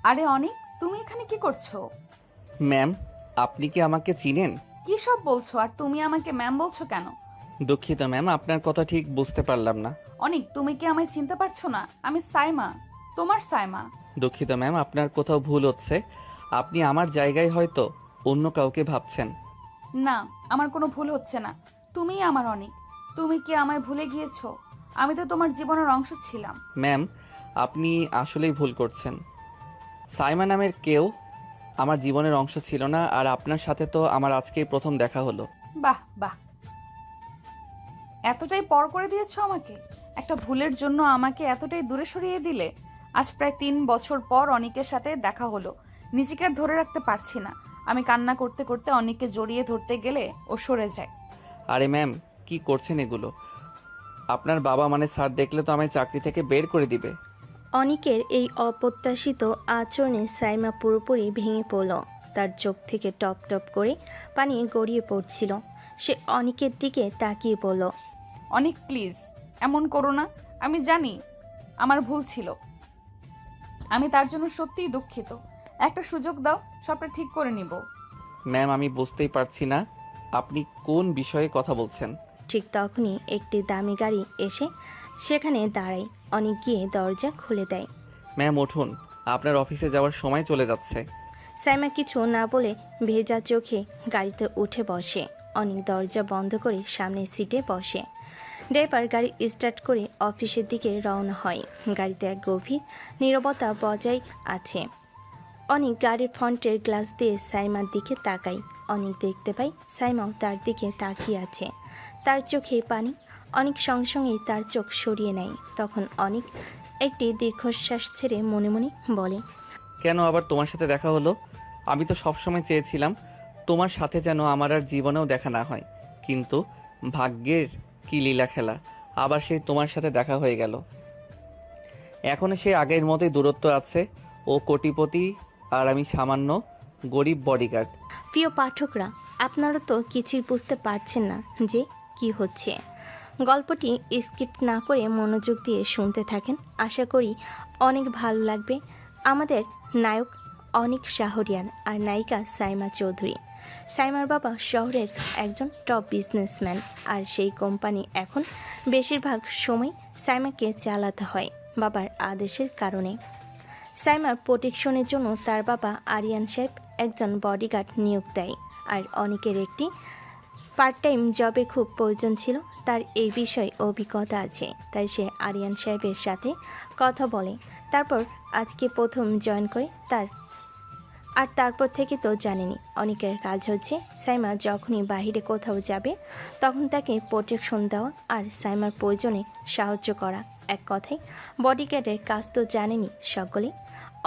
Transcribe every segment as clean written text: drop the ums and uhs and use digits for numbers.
আরে অনিক, তুমি এখানে কি করছো? ম্যাম, আপনি কি আমাকে চিনেন? কি সব বলছো? আর তুমি আমাকে ম্যাম বলছো কেন? দুঃখিত ম্যাম, আপনার কথা ঠিক বুঝতে পারলাম না। অনিক, তুমি কি আমায় চিনতে পারছো না? আমি সাইমা, তোমার সাইমা। দুঃখিত ম্যাম, আপনার কোথাও ভুল হচ্ছে। আপনি আমার জায়গায় হয়তো অন্য কাউকে ভাবছেন। না, আমার কোনো ভুল হচ্ছে না। তুমিই আমার অনিক। তুমি কি আমায় ভুলে গিয়েছো? আমি তো তোমার জীবনের অংশ ছিলাম। ম্যাম, আপনি আসলেই ভুল করছেন। সাইমা নামের কেউ আমার জীবনের অংশ ছিল না, আর আপনার সাথে তো আমার আজকেই প্রথম দেখা হলো। বাহ বাহ, এতটাই পর করে দিয়েছো আমাকে। একটা ভুলের জন্য আমাকে এতটাই দূরে সরিয়ে দিলে। আজ প্রায় 3 বছর পর অনিকের সাথে দেখা হলো। নিজেকে আর ধরে রাখতে পারছি না। আমি কান্না করতে করতে অনিককে জড়িয়ে ধরতে গেলে ও সরে যায়। আরে ম্যাম, কি করছেন এগুলো? আপনার বাবা মানে স্যার দেখলে তো আমায় চাকরি থেকে বের করে দিবে। অনিকের এই অপ্রত্যাশিত আচরণে সাইমা পুরোপুরি ভেঙে পড়ল। তার চোখ থেকে টপ টপ করে পানি গড়িয়ে পড়ছিল। সে অনিকের দিকে তাকিয়ে বলল, অনিক প্লিজ, এমন করো না। আমি জানি আমার ভুল ছিল। আমি তার জন্য সত্যিই দুঃখিত। একটা সুযোগ দাও, সবটা ঠিক করে নিব। ম্যাম, আমি বুঝতেই পারছি না আপনি কোন বিষয়ে কথা বলছেন। ঠিক তখনই একটি দামি গাড়ি এসে সেখানে দাঁড়ায়। অনিক গিয়ে দরজা খুলে দেয়। ম্যাম উঠুন, আপনার অফিসে যাওয়ার সময় চলে যাচ্ছে। সাইমা কিছু না বলে ভেজা চোখে গাড়িতে উঠে বসে। অনেক দরজা বন্ধ করে সামনের সিটে বসে। ড্রাইভার গাড়ি স্টার্ট করে অফিসের দিকে রওনা হয়। গাড়িতে এক গভীর নীরবতা বজায় আছে। অনেক গাড়ির ফ্রন্টের গ্লাস দিয়ে সাইমার দিকে তাকায়। অনেক দেখতে পাই সাইমাও তার দিকে তাকিয়ে আছে। তার চোখে পানি। অনেক সঙ্গে সঙ্গেই তার চোখ সরিয়ে নেয়। তখন অনেক একটি দীর্ঘশ্বাস ছেড়ে মনে মনে বলে, কেন আবার তোমার সাথে দেখা হলো? আমি তো সবসময় চেয়েছিলাম তোমার সাথে যেন আমার আর জীবনেও দেখা না হয়, কিন্তু ভাগ্যের কি লীলা খেলা, আবার সেই তোমার সাথে দেখা হয়ে গেল। এখন সে আগের মতোই দূরত্ব আছে। ও কোটিপতি আর আমি সামান্য গরিব বডিগার্ড। প্রিয় পাঠকরা, আপনারা তো কিছুই বুঝতে পারছেন না যে কি হচ্ছে। গল্পটি স্কিপ না করে মনোযোগ দিয়ে শুনতে থাকেন। আশা করি অনেক ভালো লাগবে। আমাদের নায়ক অনিক শাহরিয়ার আর নায়িকা সাইমা চৌধুরী। সাইমার বাবা শহরের একজন টপ বিজনেসম্যান, আর সেই কোম্পানি এখন বেশিরভাগ সময় সাইমাকে চালাতে হয় বাবার আদেশের কারণে। সাইমার প্রোটেকশনের জন্য তার বাবা আরিয়ান সাহেব একজন বডিগার্ড নিয়োগ দেয়। আর অনেকের একটি পার্ট টাইম জবের খুব প্রয়োজন ছিল। তার এই বিষয়ে অভিজ্ঞতা আছে, তাই সে আরিয়ান সাহেবের সাথে কথা বলে। তারপর আজকে প্রথম জয়েন করে তারপর থেকে তো জানেনি অনেকের কাজ হচ্ছে সাইমা যখনই বাইরে কোথাও যাবে তখন তাকে প্রোটেকশন দেওয়া আর সাইমার প্রয়োজনে সাহায্য করা। এক কথায় বডিগার্ডের কাজ তো জানেনি সকলে।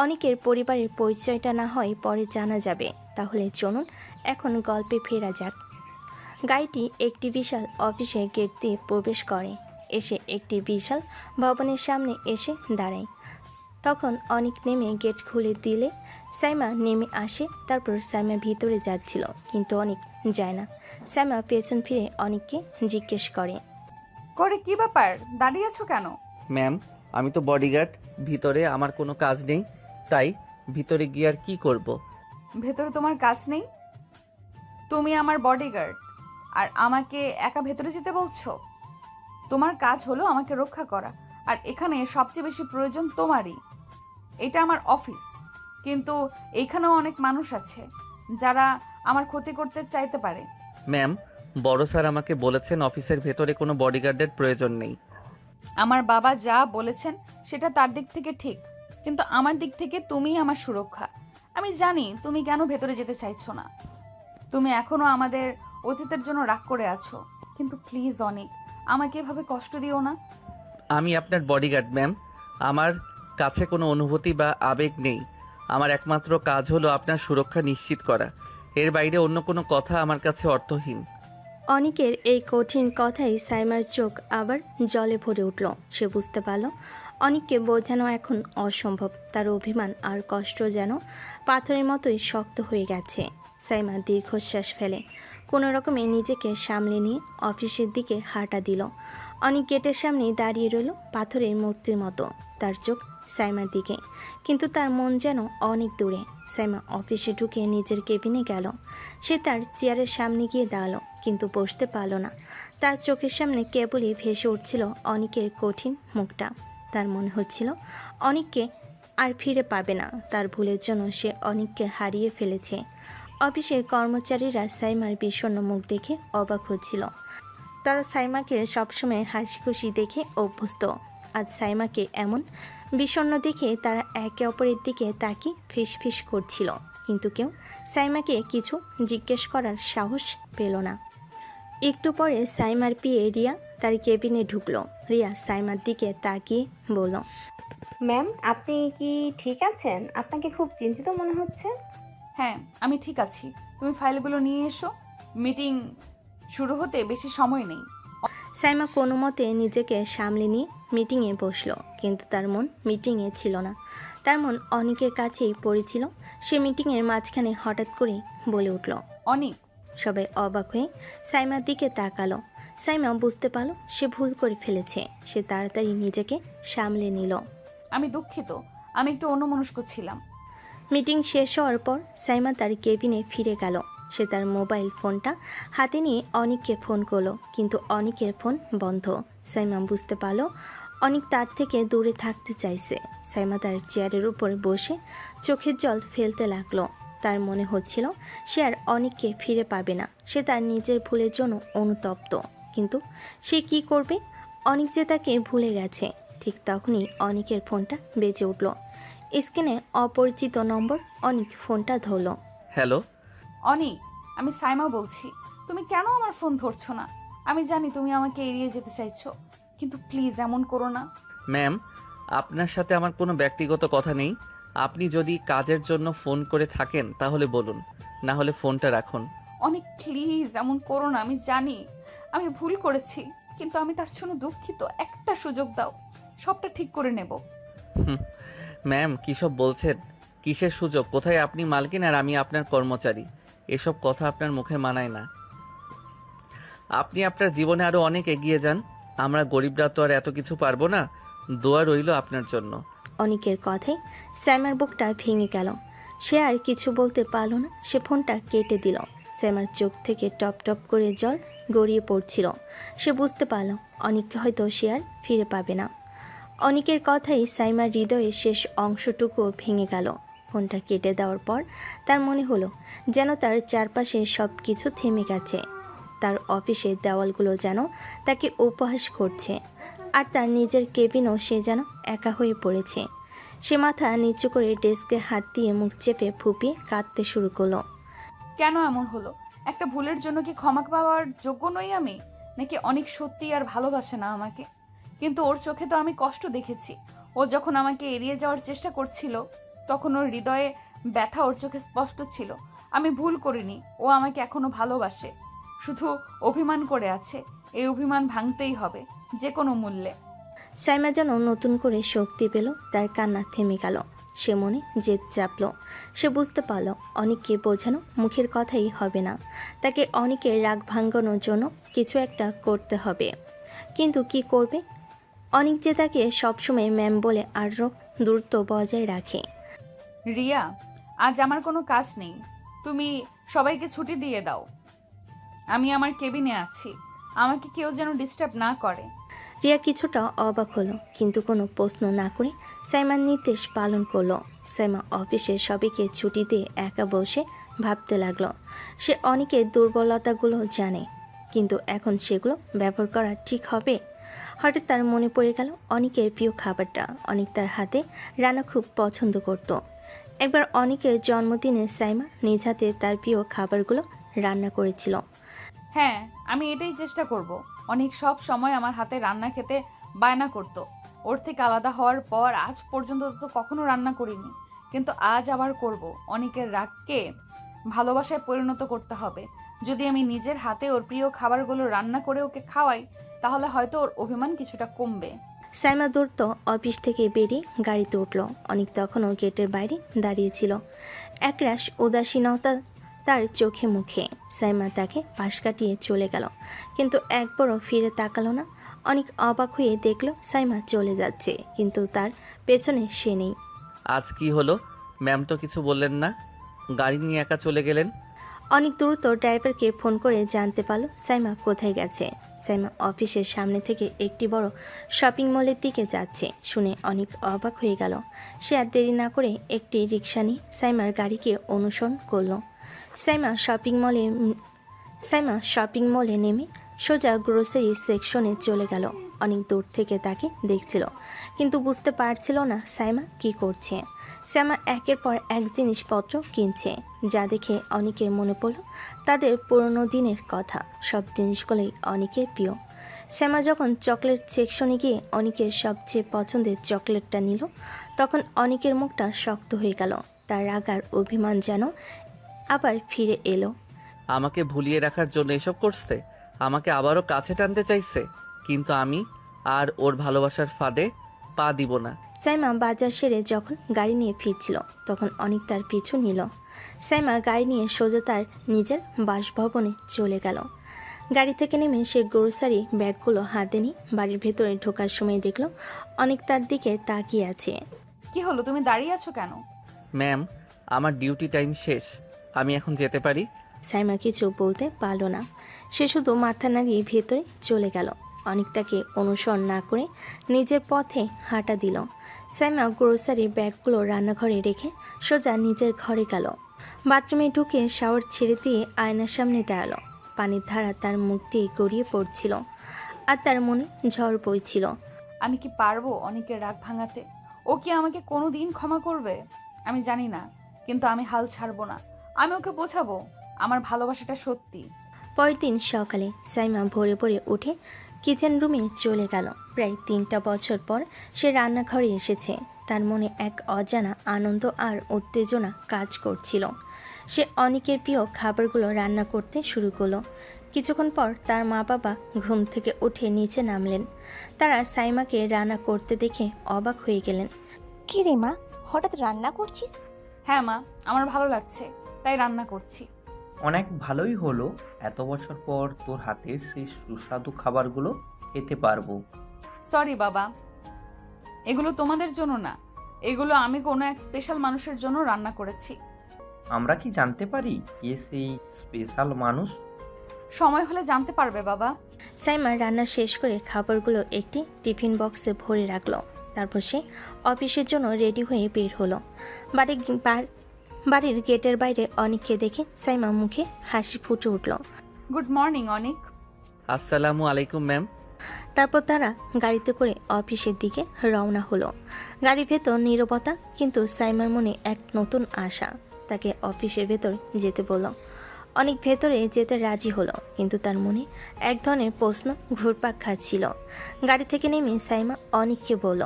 অনেকের পরিবারের পরিচয়টা না হয় পরে জানা যাবে। তাহলে চলুন এখন গল্পে ফেরা যাক। গাড়িটি একটি বিশাল অফিসের গেট দিয়ে প্রবেশ করে। এসে একটি বিশাল ভবনের সামনে এসে দাঁড়ায়। তখন অনেক নেমে গেট খুলে দিলে সাইমা নেমে আসে। তারপর সাইমা ভিতরে যাচ্ছিল, কিন্তু অনেক যায় না। সাইমা পেছন ফিরে অনেককে জিজ্ঞেস করে, করে কি ব্যাপার, দাঁড়িয়ে আছো কেন? ম্যাম, আমি তো বডিগার্ড, ভিতরে আমার কোনো কাজ নেই, তাই ভিতরে গিয়ে আর কি করব? ভেতরে তোমার কাজ নেই? তুমি আমার বডিগার্ড আর আমাকে একা ভেতরে যেতে বলছো? তোমার কাজ হলো আমাকে রক্ষা করা, আর এখানে সবচেয়ে বেশি প্রয়োজন তোমারই। এটা আমার অফিস, কিন্তু এইখানেও অনেক মানুষ আছে যারা আমার ক্ষতি করতে চাইতে পারে। ম্যাম, বড় স্যার আমাকে বলেছেন অফিসের ভেতরে কোনো বডিগার্ডের প্রয়োজন নেই। আমার বাবা যা বলেছেন সেটা তার দিক থেকে ঠিক, কিন্তু আমার দিক থেকে তুমিই আমার সুরক্ষা। আমি জানি তুমি কেন ভেতরে যেতে চাইছো না। তুমি এখনো আমাদের অতীতের জন্য রাগ করে আছো, কিন্তু প্লিজ অনিক, আমাকে এভাবে কষ্ট দিও না। আমি আপনার বডিগার্ড ম্যাম, আমার কাছে কোনো অনুভূতি বা আবেগ নেই। আমার একমাত্র কাজ হলো আপনার সুরক্ষা নিশ্চিত করা। এর বাইরে অন্য কোনো কথা আমার কাছে অর্থহীন। অনিকের এই কঠিন কথাই সাইমার চোখ আবার জলে ভরে উঠল। সে বুঝতে পারল অনিককে বোঝানো এখন অসম্ভব। তার অভিমান আর কষ্ট যেন পাথরের মতোই শক্ত হয়ে গেছে। সাইমা দীর্ঘশ্বাস ফেলে কোনো রকমে নিজেকে সামলে নিয়ে অফিসের দিকে হাঁটা দিল। অনিক গেটের সামনে দাঁড়িয়ে রইল পাথরের মূর্তির মতো। তার চোখ সাইমার দিকে, কিন্তু তার মন যেন অনেক দূরে। সাইমা অফিসে ঢুকে নিজের কেবিনে গেল। সে তার চেয়ারের সামনে গিয়ে দাঁড়ালো, কিন্তু বসতে পারল না। তার চোখের সামনে কেবলই ভেসে উঠছিল অনিকের কঠিন মুখটা। তার মনে হচ্ছিল অনিককে আর ফিরে পাবে না। তার ভুলের জন্য সে অনিককে হারিয়ে ফেলেছে। অফিসের কর্মচারীরা সাইমার বিষণ্ণ মুখ দেখে অবাক হচ্ছিল। তারা সাইমাকে সবসময় হাসি খুশি দেখে অভ্যস্ত। আজ সাইমাকে এমন বিষণ্ণ দেখে তারা একে অপরের দিকে তাকিয়ে ফিসফিস করছিল, কিন্তু কেউ সাইমাকে কিছু জিজ্ঞেস করার সাহস পেল না। একটু পরে সাইমার পিয়ে রিয়া তার কেবিনে ঢুকলো। রিয়া সাইমার দিকে তাকিয়ে বলল, ম্যাম, আপনি কি ঠিক আছেন? আপনাকে খুব চিন্তিত মনে হচ্ছে। হ্যাঁ, আমি ঠিক আছি। তুমি ফাইলগুলো নিয়ে এসো, মিটিং শুরু হতে বেশি সময় নেই। সাইমা কোনো মতে নিজেকে সামলে নিয়ে মিটিংয়ে বসলো, কিন্তু তার মন মিটিংয়ে ছিল না। তার মন অনেকের কাছেই পড়েছিল। সে মিটিংয়ের মাঝখানে হঠাৎ করে বলে উঠল, অনেক। সবাই অবাক হয়ে সাইমার দিকে তাকালো। সাইমা বুঝতে পারল সে ভুল করে ফেলেছে। সে তাড়াতাড়ি নিজেকে সামলে নিল। আমি দুঃখিত, আমি একটু অন্যমনস্ক ছিলাম। মিটিং শেষ হওয়ার পর সাইমা তার কেবিনে ফিরে গেল। সে তার মোবাইল ফোনটা হাতে নিয়ে অনিককে ফোন করলো, কিন্তু অনিকের ফোন বন্ধ। সাইমা বুঝতে পারল অনিক তার থেকে দূরে থাকতে চাইছে। সাইমা তার চেয়ারের উপর বসে চোখের জল ফেলতে লাগলো। তার মনে হচ্ছিল সে আর অনিককে ফিরে পাবে না। সে তার নিজের ভুলের জন্য অনুতপ্ত, কিন্তু সে কি করবে? অনিক যে তাকে ভুলে গেছে। ঠিক তখনই অনিকের ফোনটা বেজে উঠল। স্ক্রিনে অপরিচিত নম্বর। অনিক ফোনটা ধরল। হ্যালো। অনেক, আমি সাইমা বলছি। তুমি কেন আমার ফোন ধরছো না? আমি জানি তুমি আমাকে এড়িয়ে যেতে চাইছো, কিন্তু প্লিজ এমন করো না। ম্যাম, আপনার সাথে আমার কোনো ব্যক্তিগত কথা নেই। আপনি যদি কাজের জন্য ফোন করে থাকেন তাহলে বলুন, না হলে ফোনটা রাখুন। অনেক প্লিজ এমন করো না। আমি জানি আমি ভুল করেছি, কিন্তু আমি তার জন্য দুঃখিত। একটা সুযোগ দাও, সবটা ঠিক করে নেব। ম্যাম, কী সব বলছেন? কিসের সুযোগ? কোথায় আপনি মালকিন আর আমি আপনার কর্মচারী? এসব কথা আপনার মুখে মানায় না। আপনি আপনার জীবনে আরও অনেক এগিয়ে যান। আমরা গরিবরা তো আর এত কিছু পারবো না। দোয়া রইল আপনার জন্য। অনিকের কথায় স্যামার বুকটা ভেঙে গেল। সে আর কিছু বলতে পারল না। সে ফোনটা কেটে দিল। স্যামার চোখ থেকে টপ টপ করে জল গড়িয়ে পড়ছিল। সে বুঝতে পারল অনিককে হয়তো সে আর ফিরে পাবে না। অনিকের কথাই সাইমার হৃদয়ের শেষ অংশটুকু ভেঙে গেল। ফোনটা কেটে দেওয়ার পর তার মনে হলো যেন তার চারপাশে সব কিছু থেমে গেছে। তার অফিসের দেওয়ালগুলো যেন তাকে উপহাস করছে, আর তার নিজের কেবিনও সে যেন একা হয়ে পড়েছে। সে মাথা নিচু করে ডেস্কে হাত দিয়ে মুখ চেপে ফুপিয়ে কাঁদতে শুরু করলো। কেন এমন হলো? একটা ভুলের জন্য কি ক্ষমা পাওয়ার যোগ্য নই আমি? নাকি অনেক সত্যি আর ভালোবাসে না আমাকে? কিন্তু ওর চোখে তো আমি কষ্ট দেখেছি। ও যখন আমাকে এড়িয়ে যাওয়ার চেষ্টা করছিল, তখন ওর হৃদয়ে ব্যথা ওর চোখে স্পষ্ট ছিল। আমি ভুল করিনি, ও আমাকে এখনো ভালোবাসে, শুধু অভিমান করে আছে। এই অভিমান ভাঙতেই হবে যে কোনো মূল্যে। সাইমা যেন নতুন করে শক্তি পেল। তার কান্না থেমে গেল। সে মনে জেদ চাপল। সে বুঝতে পারল অনিককে বোঝানো মুখের কথাই হবে না। তাকে অনিকের রাগ ভাঙানোর জন্য কিছু একটা করতে হবে। কিন্তু কি করবে? অনিক যে তাকে সবসময় ম্যাম বলে আরও দূরত্ব বজায় রাখে। রিয়া, আজ আমার কোনো কাজ নেই, তুমি সবাইকে ছুটি দিয়ে দাও। আমি আমার কেবিনে আছি, আমাকে কেউ যেন ডিস্টার্ব না করে। রিয়া কিছুটা অবাক হলো, কিন্তু কোনো প্রশ্ন না করে সাইমার নির্দেশ পালন করলো। সাইমা অফিসে সবাইকে ছুটি দিয়ে একা বসে ভাবতে লাগলো। সে অনেকের দুর্বলতাগুলো জানে, কিন্তু এখন সেগুলো ব্যবহার করা ঠিক হবে? হঠাৎ তার মনে পড়ে গেল অনেকের প্রিয় খাবারটা। অনেক তার হাতে রান্না খুব পছন্দ করত। একবার অনেকের জন্মদিনে সাইমা নিজ হাতে তার প্রিয় খাবারগুলো রান্না করেছিল। হ্যাঁ, আমি এটাই চেষ্টা করব। অনেক সব সময় আমার হাতে রান্না খেতে বায়না করত। ওর থেকে আলাদা হওয়ার পর আজ পর্যন্ত তো কখনো রান্না করিনি, কিন্তু আজ আবার করব। অনেকের রাগকে ভালোবাসায় পরিণত করতে হবে। যদি আমি নিজের হাতে ওর প্রিয় খাবারগুলো রান্না করে ওকে খাওয়াই, তাহলে হয়তো ওর অভিমান কিছুটা কমবে। সাইমা দৌড়ত অফিস থেকে বেরিয়ে গাড়িতে উঠল। অনেক তখনও গেটের বাইরে দাঁড়িয়েছিল। একরাশ উদাসীনতা তার চোখে মুখে। সাইমা তাকে পাশ কাটিয়ে চলে গেল, কিন্তু একবারও ফিরে তাকালো না। অনেক অবাক হয়ে দেখল সাইমা চলে যাচ্ছে, কিন্তু তার পেছনে সে নেই। আজ কি হলো? ম্যাম তো কিছু বললেন না, গাড়ি নিয়ে একা চলে গেলেন। অনেক দ্রুত ড্রাইভারকে ফোন করে জানতে পারল সাইমা কোথায় গেছে। সাইমা অফিসের সামনে থেকে একটি বড় শপিং মলের দিকে যাচ্ছে শুনে অনেক অবাক হয়ে গেল। সে আর দেরি না করে একটি রিক্সা নিয়ে সাইমার গাড়িকে অনুসরণ করল। সাইমা শপিং মলে নেমে সোজা গ্রোসারি সেকশনে চলে গেল। অনেক দূর থেকে তাকে দেখছিল, কিন্তু বুঝতে পারছিল না সাইমা কি করছে। সাইমা একের পর এক জিনিসপত্র কিনছে, যা দেখে অনেকের মনে পড়ল তাদের পুরনো দিনের কথা। সব জিনিসগুলোই অনেকের প্রিয়। সাইমা যখন চকলেট সেকশনে গিয়ে অনেকের সবচেয়ে পছন্দের চকলেটটা নিল, তখন অনেকের মুখটা শক্ত হয়ে গেল। তার রাগ আর অভিমান যেন আবার ফিরে এলো। আমাকে ভুলিয়ে রাখার জন্য এসব করছে, আমাকে আবারও কাছে টানতে চাইছে, কিন্তু আমি আর ওর ভালোবাসার ফাঁদে পা দিব না। সাইমা বাজার সেরে যখন গাড়ি নিয়ে ফিরছিল, তখন অনেক তার পিছু নিল। সাইমা গাড়ি নিয়ে সোজা তার নিজের বাসভবনে চলে গেল। গাড়ি থেকে নেমে সে গ্রোসারি ব্যাগগুলো হাতে নিয়ে বাড়ির ভেতরে ঢোকার সময় দেখল অনেক তার দিকে তাকিয়ে আছে। কি হলো, তুমি দাঁড়িয়ে আছো কেন? ম্যাম, আমার ডিউটি টাইম শেষ, আমি এখন যেতে পারি? সাইমা কিছু বলতে পারল না। সে শুধু মাথা নাড়িয়ে ভেতরে চলে গেল। অনেক তাকে অনুসরণ না করে নিজের পথে হাঁটা দিল। সাইমা গ্রোসারি ব্যাগগুলো রান্নাঘরে রেখে সোজা নিজের ঘরে গেল। বাথরুমে ঢুকে শাওয়ার ছেড়ে দিয়ে আয়নার সামনে দাঁড়ালো। পানির ধারা তার মুখ দিয়ে গড়িয়ে পড়ছিল, আর তার মনে ঝড় বইছিল। আমি কি পারবো অনেকের রাগ ভাঙাতে? ও কি আমাকে কোনো দিন ক্ষমা করবে? আমি জানি না, কিন্তু আমি হাল ছাড়বো না। আমি ওকে বোঝাবো আমার ভালোবাসাটা সত্যি। পরের দিন সকালে সাইমা ভোরে ভোরে উঠে কিচেন রুমে চলে গেল। প্রায় 3টা বছর পর সে রান্নাঘরে এসেছে। তার মনে এক অজানা আনন্দ আর উত্তেজনা কাজ করছিল। সে অনেকের প্রিয় খাবারগুলো রান্না করতে শুরু করলো। কিছুক্ষণ পর তার মা বাবা ঘুম থেকে উঠে নিচে নামলেন। তারা সাইমাকে রান্না করতে দেখে অবাক হয়ে গেলেন। কি রে মা, হঠাৎ রান্না করছিস? হ্যাঁ মা, আমার ভালো লাগছে তাই রান্না করছি। অনেক ভালোই হলো, এত বছর পর তোর হাতের সেই সুস্বাদু খাবারগুলো খেতে পারবো। সরি বাবা, এগুলো তোমাদের জন্য না, এগুলো আমি কোনো এক স্পেশাল মানুষের জন্য রান্না করেছি। আমরা কি জানতে পারি কে সেই স্পেশাল মানুষ? সময় হলে জানতে পারবে বাবা। সাইমা রান্না শেষ করে খাবারগুলো একটি টিফিন বক্সে ভরে রাখলো। তারপর সে অফিসের জন্য রেডি হয়ে বের হলো। বাড়ির গেটের বাইরে অনেককে দেখে সাইমা মুখে হাসি ফুটে উঠল। গুড মর্নিং অনিক। আসসালামু আলাইকুম ম্যাম। তারপর তারা গাড়িতে করে অফিসের দিকে রওনা হলো। গাড়ির ভেতর নীরবতা, কিন্তু সাইমার মনে এক নতুন আশা। তাকে অফিসের ভেতর যেতে বলল। অনেক ভেতরে যেতে রাজি হলো, কিন্তু তার মনে এক ধরনের প্রশ্ন ঘুরপাক খাচ্ছিল। গাড়ি থেকে নেমে সাইমা অনিককে বলল,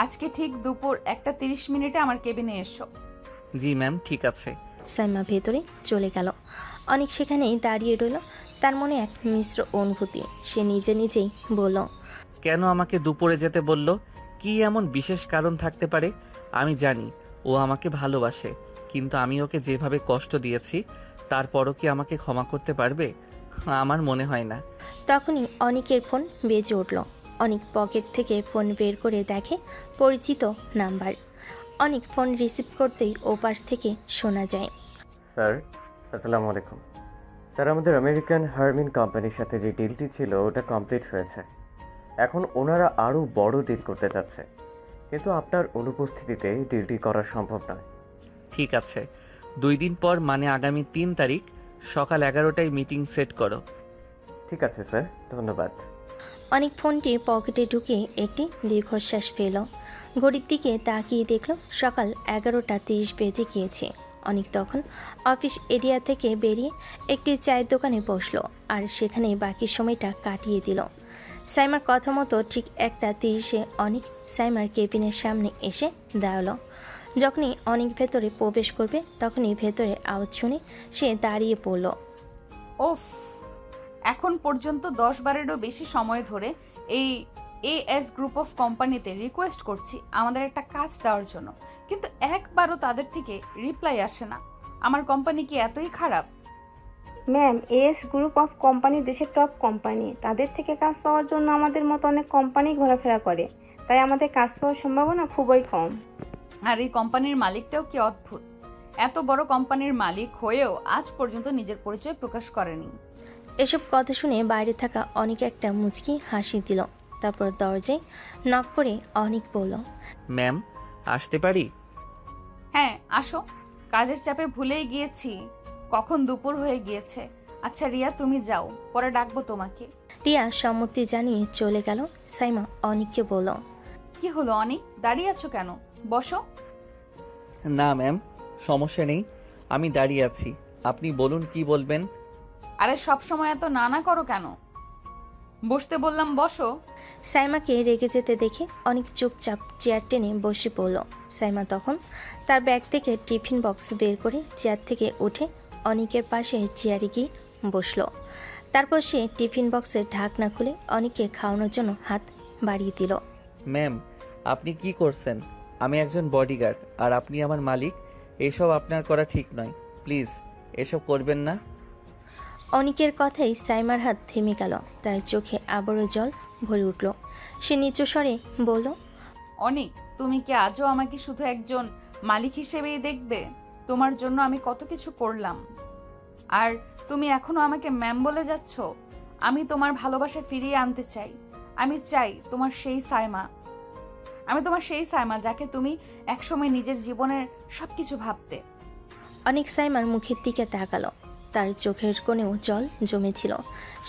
আজকে ঠিক দুপুর 1:30 আমার কেবিনে এসো। জি ম্যাম, ঠিক আছে। সাইমা ভেতরে চলে গেল। অনেক সেখানেই দাঁড়িয়ে রইল। তার মনে এক মিশ্র অনুভূতি। সে নিজে নিজেই বলল, কেন আমাকে দুপুরে যেতে বলল? কি এমন বিশেষ কারণ থাকতে পারে? আমি জানি ও আমাকে ভালোবাসে, কিন্তু আমি ওকে যেভাবে কষ্ট দিয়েছি, তারপরও কি আমাকে ক্ষমা করতে পারবে? আমার মনে হয় না। তখনই অনিকের ফোন বেজে উঠল। অনিক পকেট থেকে ফোন বের করে দেখে পরিচিত নাম্বার। অনিক ফোন রিসিভ করতেই ওপাশ থেকে শোনা যায়, স্যার, আসসালামু আলাইকুম। স্যার, আমাদের আমেরিকান হারমিন কোম্পানির সাথে যে ডিলটি ছিল ওটা কমপ্লিট হয়েছে। এখন ওনারা আরও বড় ডিল করতে যাচ্ছে, কিন্তু আপনার অনুপস্থিতিতে ডিলটি করা সম্ভব নয়। ঠিক আছে, 2 দিন পর মানে আগামী 3 তারিখ সকাল 11টায় মিটিং সেট করো। ঠিক আছে স্যার, ধন্যবাদ। অনেক ফোনটি পকেটে ঢুকে একটি দীর্ঘশ্বাস ফেল। ঘড়ির দিকে তাকিয়ে দেখল সকাল 11:30 বেজে গিয়েছে। অনেক তখন অফিস এরিয়া থেকে বেরিয়ে একটি চায়ের দোকানে বসলো, আর সেখানে বাকি সময়টা কাটিয়ে দিল। সাইমার কথা মতো ঠিক 1:30 অনেক সাইমার কেবিনের সামনে এসে দাঁড়ালো। যখনই অনেক ভেতরে প্রবেশ করবে, তখনই ভেতরে আওয়াজ শুনে সে দাঁড়িয়ে পড়ল। ওফ, এখন পর্যন্ত 10-12-এরও বেশি সময় ধরে এই AS গ্রুপ অফ কোম্পানিতে রিকোয়েস্ট করছি আমাদের একটা কাজ দেওয়ার জন্য, কিন্তু একবারও তাদের থেকে রিপ্লাই আসে না। আমার কোম্পানি কি এতই খারাপ? Ma'am, S group of company দেশের টপ কোম্পানি। তাদের থেকে কাজ পাওয়ার জন্য আমাদের মতো অনেক কোম্পানি ঘোরাফেরা করে। তাই আমাদের কাজ পাওয়ার সম্ভাবনা খুবই কম। আর এই কোম্পানির মালিকটাও কি অদ্ভুত, এত বড় কোম্পানির মালিক হয়েও আজ পর্যন্ত নিজের পরিচয় প্রকাশ করেনি। এসব কথা শুনে বাইরে থাকা অনেক একটা মুচকি হাসি দিল। তারপর দরজায় নক করে অনেক বলল, ম্যাম, আসতে পারি? হ্যাঁ আসো, কাজের চাপে ভুলেই গিয়েছি কখন দুপুর হয়ে গিয়েছে। আচ্ছা রিয়া, তুমি যাও, পরে ডাকবো তোমাকে। রিয়া সম্মতি জানিয়ে চলে গেল। সাইমা অনিককে বলল, কি হলো অনেক, দাঁড়িয়ে আছো কেন? বসো। না ম্যাম, সমস্যা নেই, আমি দাঁড়িয়ে আছি। আপনি বলুন কি বলবেন। আরে সব সময় এত নানা করো কেন? বসতে বললাম, বসো। সাইমাকে রেগে যেতে দেখে অনেক চুপচাপ চেয়ার টেনে বসে পড়ল। সাইমা তখন তার ব্যাগ থেকে টিফিন বক্স বের করে চেয়ার থেকে উঠে অনিকের পাশে চেয়ারে গিয়ে বসলো। তারপর সে টিফিন বক্সের ঢাকনা খুলে অনিককে খাওয়ানোর জন্য হাত বাড়িয়ে দিল। ম্যাম, আপনি কি করছেন? আমি একজন বডিগার্ড আর আপনি আমার মালিক। এসব আপনার করা ঠিক নয়, প্লিজ এসব করবেন না। অনিকের কথাই সাইমার হাত থেমে গেল। তার চোখে আবারও জল ভরে উঠল। সে নিচু স্বরে বলল, অনেক, তুমি কি আজও আমাকে শুধু একজন মালিক হিসেবেই দেখবে? তোমার জন্য আমি কত কিছু করলাম, আর তুমি এখনো আমাকে ম্যাম বলে যাচ্ছ। আমি তোমার ভালোবাসা ফিরিয়ে আনতে চাই। আমি চাই তোমার সেই সাইমা, আমি তোমার সেই সাইমা যাকে তুমি একসময় নিজের জীবনের সবকিছু ভাবতে। অনেক সাইমার মুখের দিকে তাকালো। তার চোখের কোণেও জল জমেছিল।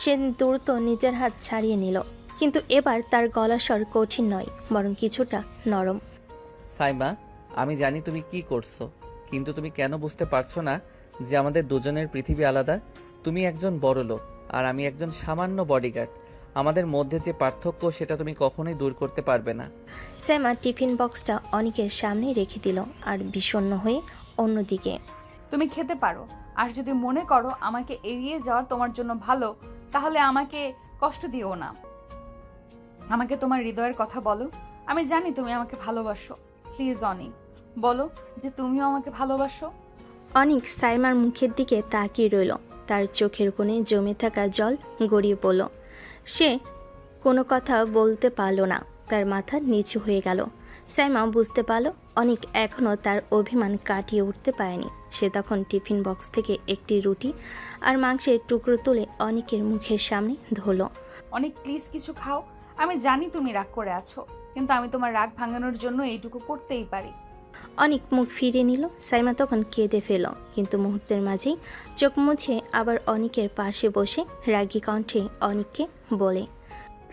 সে দ্রুত নিজের হাত ছাড়িয়ে নিল, কিন্তু এবার তার গলা স্বর কঠিন নয়, বরং কিছুটা নরম। সাইমা, আমি জানি তুমি কি করছো, কিন্তু তুমি কেন বুঝতে পারছো না যে আমাদের দুজনের পৃথিবী আলাদা? তুমি একজন বড় লোক আর আমি একজন সামান্য বডিগার্ড। আমাদের মধ্যে যে পার্থক্য সেটা তুমি কখনোই দূর করতে পারবে না। সাইমা টিফিন বক্সটা অনেকের সামনে রেখে দিল আর বিষণ্ণ হয়ে অন্যদিকে। তুমি খেতে পারো, আর যদি মনে করো আমাকে এড়িয়ে যাওয়ার তোমার জন্য ভালো, তাহলে আমাকে কষ্ট দিও না। আমাকে তোমার হৃদয়ের কথা বলো। আমি জানি তুমি আমাকে ভালোবাসো। প্লিজ অনিক, বলো যে তুমিও আমাকে ভালোবাসো। অনেক সাইমার মুখের দিকে তাকিয়ে রইল। তার চোখের কোণে জমে থাকা জল গড়িয়ে পড়ল। সে কোনো কথা বলতে পারল না। তার মাথা নিচু হয়ে গেল। সাইমা বুঝতে পারল অনেক এখনও তার অভিমান কাটিয়ে উঠতে পারেনি। সে তখন টিফিন বক্স থেকে একটি রুটি আর মাংসের টুকরো তুলে অনেকের মুখের সামনে ধরল। অনেক, প্লিজ কিছু খাও। আমি জানি তুমি রাগ করে আছো, কিন্তু আমি তোমার রাগ ভাঙানোর জন্য এইটুকু করতেই পারি। অনেক মুখ ফিরে নিল। সাইমা তখন কেঁদে ফেল, কিন্তু মুহূর্তের মাঝেই চোখ মুছে আবার অনেকের পাশে বসে রাগী কণ্ঠে অনেককে বলে,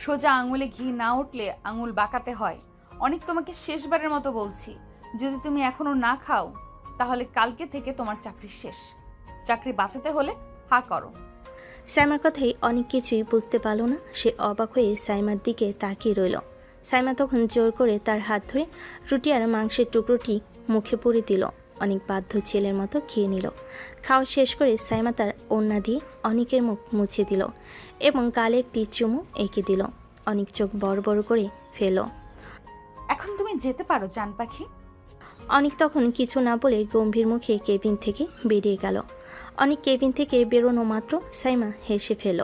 সোজা আঙুলে ঘি না উঠলে আঙুল বাঁকাতে হয়। অনেক, তোমাকে শেষবারের মতো বলছি, যদি তুমি এখনো না খাও তাহলে কালকে থেকে তোমার চাকরি শেষ। চাকরি বাঁচাতে হলে হা করো। সাইমার কথাই অনেক কিছুই বুঝতে পারল না। সে অবাক হয়ে সাইমার দিকে তাকিয়ে রইল। সাইমা তখন জোর করে তার হাত ধরে রুটি আর মাংসের টুকরোটি মুখে পুরে দিল। অনেক বাধ্য ছেলের মতো খেয়ে নিল। খাওয়া শেষ করে সাইমা তার ওড়না দিয়ে অনেকের মুখ মুছে দিল এবং গালে একটি চুমু এঁকে দিল। অনেক চোখ বড় বড় করে ফেল। এখন তুমি যেতে পারো জান পাখি। অনেক তখন কিছু না বলে গম্ভীর মুখে কেবিন থেকে বেরিয়ে গেল। অনেক কেবিন থেকে বেরোনো মাত্র সাইমা হেসে ফেল।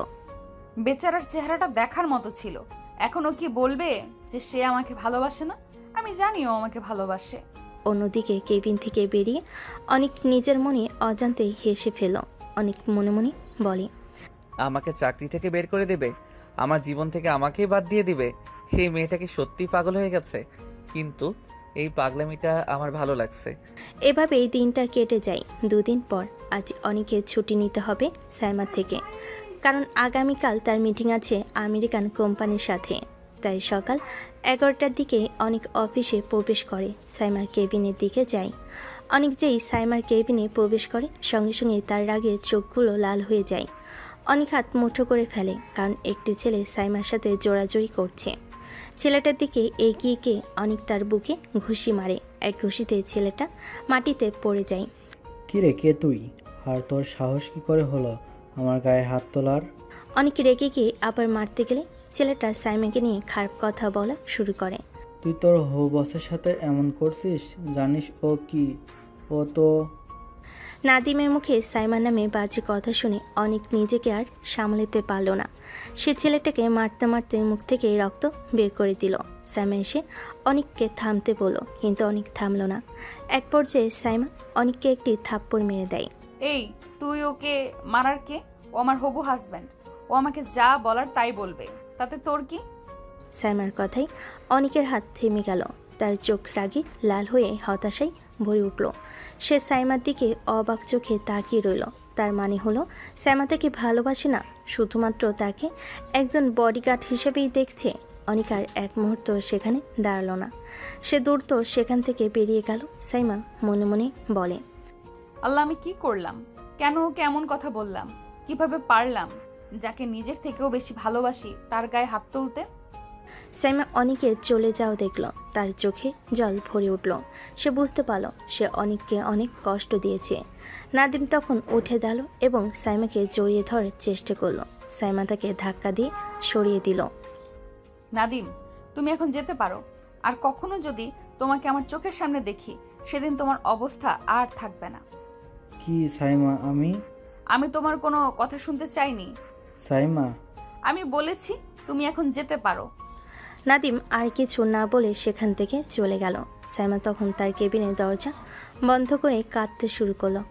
বেচারার চেহারাটা দেখার মতো ছিল। এখনো কি বলবে যে সে আমাকে ভালোবাসে না? আমি জানি ও আমাকে ভালোবাসে। অন্যদিকে কেবিন থেকে বেরিয়ে অনেক নিজের মনে অজান্তেই হেসে ফেল। অনেক মনে মনে বলে, আমাকে চাকরি থেকে বের করে দেবে, আমার জীবন থেকে আমাকেই বাদ দিয়ে দিবে। এই মেয়েটা কি সত্যি পাগল হয়ে গেছে? কিন্তু এই পাগলামিটা আমার ভালো লাগছে। এভাবেই দিনটা কেটে যায়। 2 দিন পর আজ অনেকের ছুটি নিতে হবে সাইমার থেকে, কারণ আগামীকাল তার মিটিং আছে আমেরিকান কোম্পানির সাথে। তাই সকাল 11টার দিকে অনেক অফিসে প্রবেশ করে সাইমার কেবিনের দিকে যায়। অনেক যেই সাইমার কেবিনে প্রবেশ করে সঙ্গে সঙ্গে তার রাগে চোখগুলো লাল হয়ে যায়। অনেক হাত মুঠো করে ফেলে, কারণ একটি ছেলে সাইমার সাথে জোড়াজোড়ি করছে। ছেলেটার দিকে এগিয়ে গিয়ে অনেক তার বুকে ঘুষি মারে। এক ঘুষিতে ছেলেটা মাটিতে পড়ে যায়। কিরে, কে তুই? আর তোর সাহস কি করে হলো আমার গায়ে হাত তোলার? অনেক রেগে গিয়ে আবার মারতে গেলে ছেলেটা সাইমাকে নিয়ে খারাপ কথা বলা শুরু করে। তুই তোর হবু বসের সাথে এমন করছিস? জানিস ও কি? ও তো... নাদিমের মুখে সাইমার নামে বাজে কথা শুনে অনেক নিজেকে আর সামলাতে পারল না। সে ছেলেটাকে মারতে মারতে মুখ থেকে রক্ত বের করে দিল। সাইমা এসে অনিককে থামতে বলল, কিন্তু অনিক থামল না। এক পর্যায়ে সাইমা অনিককে একটি থাপ্পড় মেরে দেয়। এই, তুই ওকে মারার কে? ও আমার হবু হাজব্যান্ড। ও আমাকে যা বলার তাই বলবে, তাতে তোর কি? সাইমার কথায় অনিকের হাত থেমে গেল। তার চোখ রাগে লাল হয়ে হতাশায় ভরে উঠল। সে সাইমার দিকে অবাক চোখে তাকিয়ে রইল। তার মানে হলো সাইমা তাকে ভালোবাসে না, শুধুমাত্র তাকে একজন বডিগার্ড হিসেবেই দেখছে। অনিক আর এক মুহূর্ত সেখানে দাঁড়ালো না। সে দ্রুত সেখান থেকে বেরিয়ে গেল। সাইমা মনে মনে বলে, আল্লাহ, আমি কি করলাম? কেন ওকে এমন কথা বললাম? কিভাবে পারলাম যাকে নিজের থেকেও বেশি ভালোবাসি তার গায়ে হাত তুলতে? সাইমা অনিকে চলে যাও দেখল। তার চোখে জল ভরে উঠল। সে বুঝতে পারল সে অনিককে অনেক কষ্ট দিয়েছে। নাদিম তখন উঠে দাঁড়াল এবং সাইমাকে জড়িয়ে ধরার চেষ্টা করলো। সাইমা তাকে ধাক্কা দিয়ে সরিয়ে দিল। নাদিম, তুমি এখন যেতে পারো। আর কখনো যদি তোমাকে আমার চোখের সামনে দেখি, সেদিন তোমার অবস্থা আর থাকবে না। কি সাইমা? আমি তোমার কোনো কথা শুনতে চাইনি। সাইমা, আমি বলেছি তুমি এখন যেতে পারো। নাদিম আর কিছু না বলে সেখান থেকে চলে গেল। সাইমা তখন তার কেবিনের দরজা বন্ধ করে কাঁদতে শুরু করলো।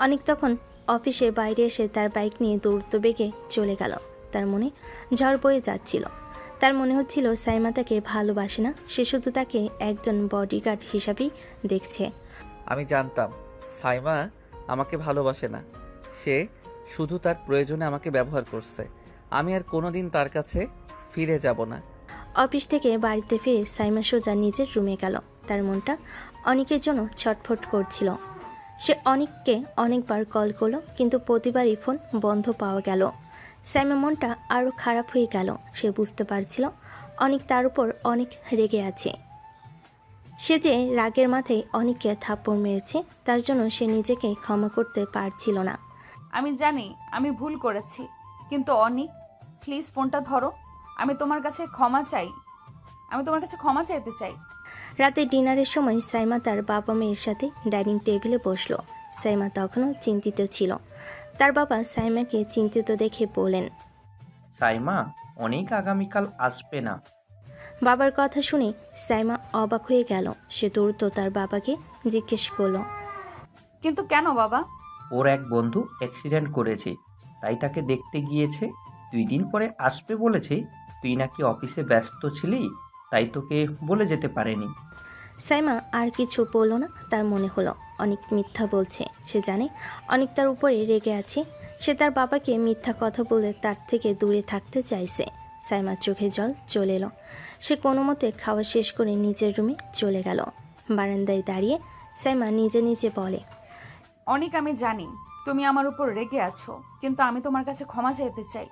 অনেক তখন অফিসের বাইরে এসে তার বাইক নিয়ে দ্রুত বেগে চলে গেল। তার মনে ঝড় বয়ে যাচ্ছিল। তার মনে হচ্ছিল সাইমা তাকে ভালোবাসে না, সে শুধু তাকে একজন বডিগার্ড হিসাবেই দেখছে। আমি জানতাম সাইমা আমাকে ভালোবাসে না, সে শুধু তার প্রয়োজনে আমাকে ব্যবহার করছে। আমি আর কোনোদিন তার কাছে ফিরে যাব না। অফিস থেকে বাড়িতে ফিরে সাইমা সোজা নিজের রুমে গেল। তার মনটা অনিকের জন্য ছটফট করছিল। সে অনিককে অনেকবার কল করলো, কিন্তু প্রতিবারই ফোন বন্ধ পাওয়া গেল। সাইমা মনটা আরও খারাপ হয়ে গেল। সে বুঝতে পারছিল অনিক তার উপর অনেক রেগে আছে। সে যে রাগের মাথায় অনিককে থাপ্পড় মেরেছে, তার জন্য সে নিজেকে ক্ষমা করতে পারছিল না। আমি জানি আমি ভুল করেছি, কিন্তু অনিক, প্লিজ ফোনটা ধরো। আমি তোমার কাছে ক্ষমা চাইতে চাই। রাতে ডিনারের সময় সাইমা তার বাবা মেয়ের সাথে ডাইনিং টেবিলে বসলো। সাইমা তখনও চিন্তিত ছিল। তার বাবা সাইমাকে চিন্তিত দেখে বলেন, সাইমা, অনেক আগামীকাল আসবে না। বাবার কথা শুনে সাইমা অবাক হয়ে গেল। সে দ্রুত তার বাবাকে জিজ্ঞেস করলো, কিন্তু কেন বাবা? ওর এক বন্ধু অ্যাক্সিডেন্ট করেছে, তাই তাকে দেখতে গিয়েছে। 2 দিন পরে আসবে বলেছে। তুই নাকি অফিসে ব্যস্ত ছিলি, তাই তোকে বলে যেতে পারেনি। সাইমা আর কিছু বলল না। তার মনে হলো অনেক মিথ্যা বলছে। সে জানে অনেক তার উপরে রেগে আছে। সে তার বাবাকে মিথ্যা কথা বলে তার থেকে দূরে থাকতে চাইছে। সাইমার চোখে জল চলে এলো। সে কোনো মতে খাওয়া শেষ করে নিজের রুমে চলে গেল। বারান্দায় দাঁড়িয়ে সাইমা নিজে নিজে বলে, অনিক, আমি জানি তুমি আমার উপর রেগে আছো, কিন্তু আমি তোমার কাছে ক্ষমা চাইতে চাই।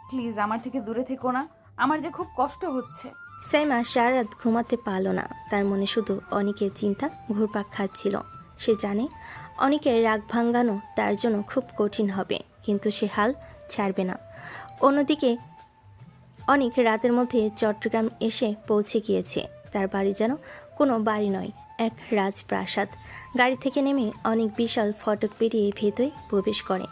প্লিজ আমার থেকে দূরে থেকো না, আমার যে খুব কষ্ট হচ্ছে। সাইমা সারা রাত ঘুমাতে পারল না। তার মনে শুধু অনিকের চিন্তা ঘুরপাক খাচ্ছিল। সে জানে অনিকের রাগ ভাঙানো তার জন্য খুব কঠিন হবে, কিন্তু সে হাল ছাড়বে না। অন্যদিকে অনিক রাতের মধ্যে চট্টগ্রাম এসে পৌঁছে গিয়েছে। তার বাড়ি যেন কোনো বাড়ি নয়, এক রাজপ্রাসাদ। গাড়ি থেকে নেমে অনেক বিশাল ফটক পেরিয়ে ভেতরে প্রবেশ করে।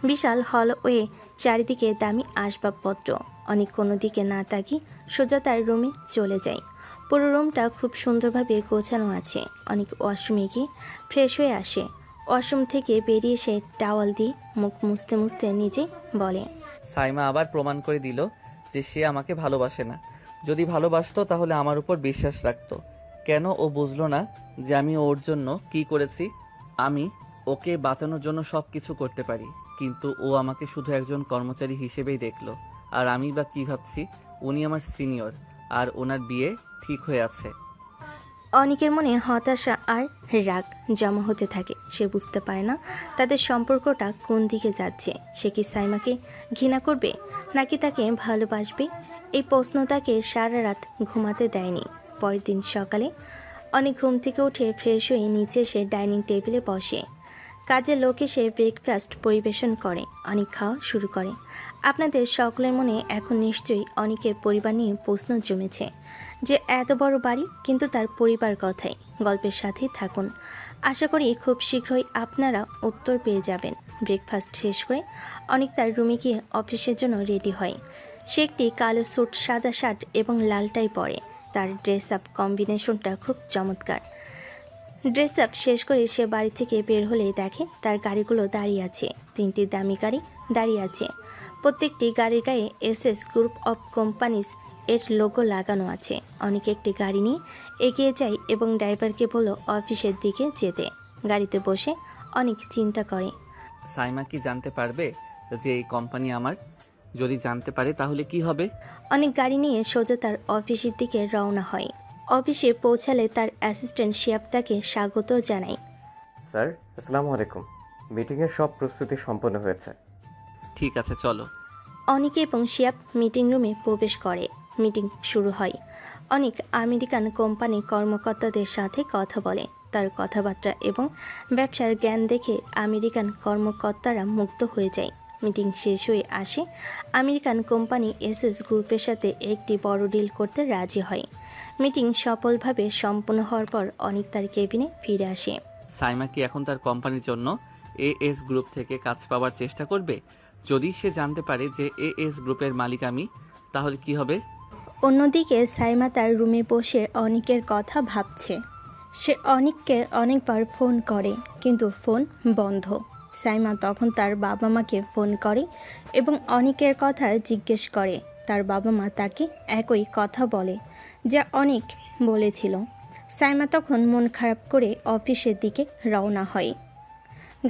বিশাল হলওয়ে, চারিদিকে দামি আসবাবপত্র। অনেক কোনো দিকে না তাকিয়ে সোজা তার রুমে চলে যায়। পুরো রুমটা খুব সুন্দরভাবে গোছানো আছে। অনেক ওয়াশরুমে গিয়ে ফ্রেশ হয়ে আসে। ওয়াশরুম থেকে বেরিয়ে এসে টাওয়াল দিয়ে মুখ মুছতে মুছতে নিজে বলে, সাইমা আবার প্রমাণ করে দিল যে সে আমাকে ভালোবাসে না। যদি ভালোবাসতো তাহলে আমার উপর বিশ্বাস রাখতো। কেন ও বুঝলো না যে আমি ওর জন্য কি করেছি? আমি ওকে বাঁচানোর জন্য সব কিছু করতে পারি, কিন্তু ও আমাকে শুধু একজন কর্মচারী হিসেবেই দেখলো। আর আমি বা কি ভাবছি, উনি আমার সিনিয়র আর ওনার বিয়ে ঠিক হয়ে আছে। অনিকের মনে হতাশা আর রাগ জমা হতে থাকে। সে বুঝতে পারে না তাদের সম্পর্কটা কোন দিকে যাচ্ছে। সে কি সাইমাকে ঘৃণা করবে নাকি তাকে ভালোবাসবে? এই প্রশ্ন তাকে সারা রাত ঘুমাতে দেয়নি। পরের দিন সকালে অনেক ঘুম থেকে উঠে ফ্রেশ হয়ে নিচে এসে ডাইনিং টেবিলে বসে। কাজের লোক এসে ব্রেকফাস্ট পরিবেশন করে। অনেক খাওয়া শুরু করে। আপনাদের সকলের মনে এখন নিশ্চয়ই অনেকের পরিবার নিয়ে প্রশ্ন জমেছে যে এত বড় বাড়ি কিন্তু তার পরিবার কথাই। গল্পের সাথেই থাকুন। আশা করি খুব শীঘ্রই আপনারা উত্তর পেয়ে যাবেন। ব্রেকফাস্ট শেষ করে অনেক তার রুমে গিয়ে অফিসের জন্য রেডি হয়। সে একটি কালো স্যুট, সাদা শার্ট এবং লাল টাই পরে। তার ড্রেস আপ কম্বিনেশনটা খুব চমৎকার। ড্রেস আপ শেষ করে সে বাড়ি থেকে বের হলেই দেখে তার গাড়িগুলো দাঁড়িয়ে আছে। 3টি দামি গাড়ি দাঁড়িয়ে আছে। প্রত্যেকটি গাড়ির গায়ে এসএস গ্রুপ অফ কোম্পানিজ এর লোগো লাগানো আছে। অনেকে একটি গাড়ি নিয়ে এগিয়ে যায় এবং ড্রাইভারকে বলল অফিসের দিকে যেতে। গাড়িতে বসে অনেক চিন্তা করে। সাইমা কি জানতে পারবে যে এই কোম্পানি আমার? যদি জানতে পারে তাহলে কি হবে? অনেক গাড়ি নিয়ে সোজা তার অফিসের দিকে রওনা হয়। অফিসে পৌঁছালে তার অ্যাসিস্ট্যান্ট শিয়াব তাকে স্বাগত জানায়। স্যার, আসসালামু আলাইকুম। মিটিংয়ের সব প্রস্তুতি সম্পন্ন হয়েছে। ঠিক আছে, চলো। অনিক এবং শিয়াব মিটিং রুমে প্রবেশ করে। মিটিং শুরু হয়। অনেক আমেরিকান কোম্পানি কর্মকর্তাদের সাথে কথা বলে। তার কথাবার্তা এবং ব্যবসার জ্ঞান দেখে আমেরিকান কর্মকর্তারা মুগ্ধ হয়ে যায়। মিটিং শেষ হয়ে আসে। আমেরিকান কোম্পানি এসএস গ্রুপের সাথে একটি বড় ডিল করতে রাজি হয়। মিটিং সফলভাবে সম্পন্ন হওয়ার পর অনিক তার কেবিনে ফিরে আসে। সাইমা কি এখন তার কোম্পানির জন্য এএস গ্রুপ থেকে কাজ পাওয়ার চেষ্টা করবে? যদি সে জানতে পারে যে এএস গ্রুপের মালিক আমি, তাহলে কি হবে? অন্যদিকে সাইমা তার রুমে বসে অনিকের কথা ভাবছে। সে অনিককে অনেকবার ফোন করে, কিন্তু ফোন বন্ধ। সাইমা তখন তার বাবা মাকে ফোন করে এবং অনিকের কথা জিজ্ঞেস করে। তার বাবা মা তাকে একই কথা বলে যা অনিক বলেছিল। সাইমা তখন মন খারাপ করে অফিসের দিকে রওনা হয়।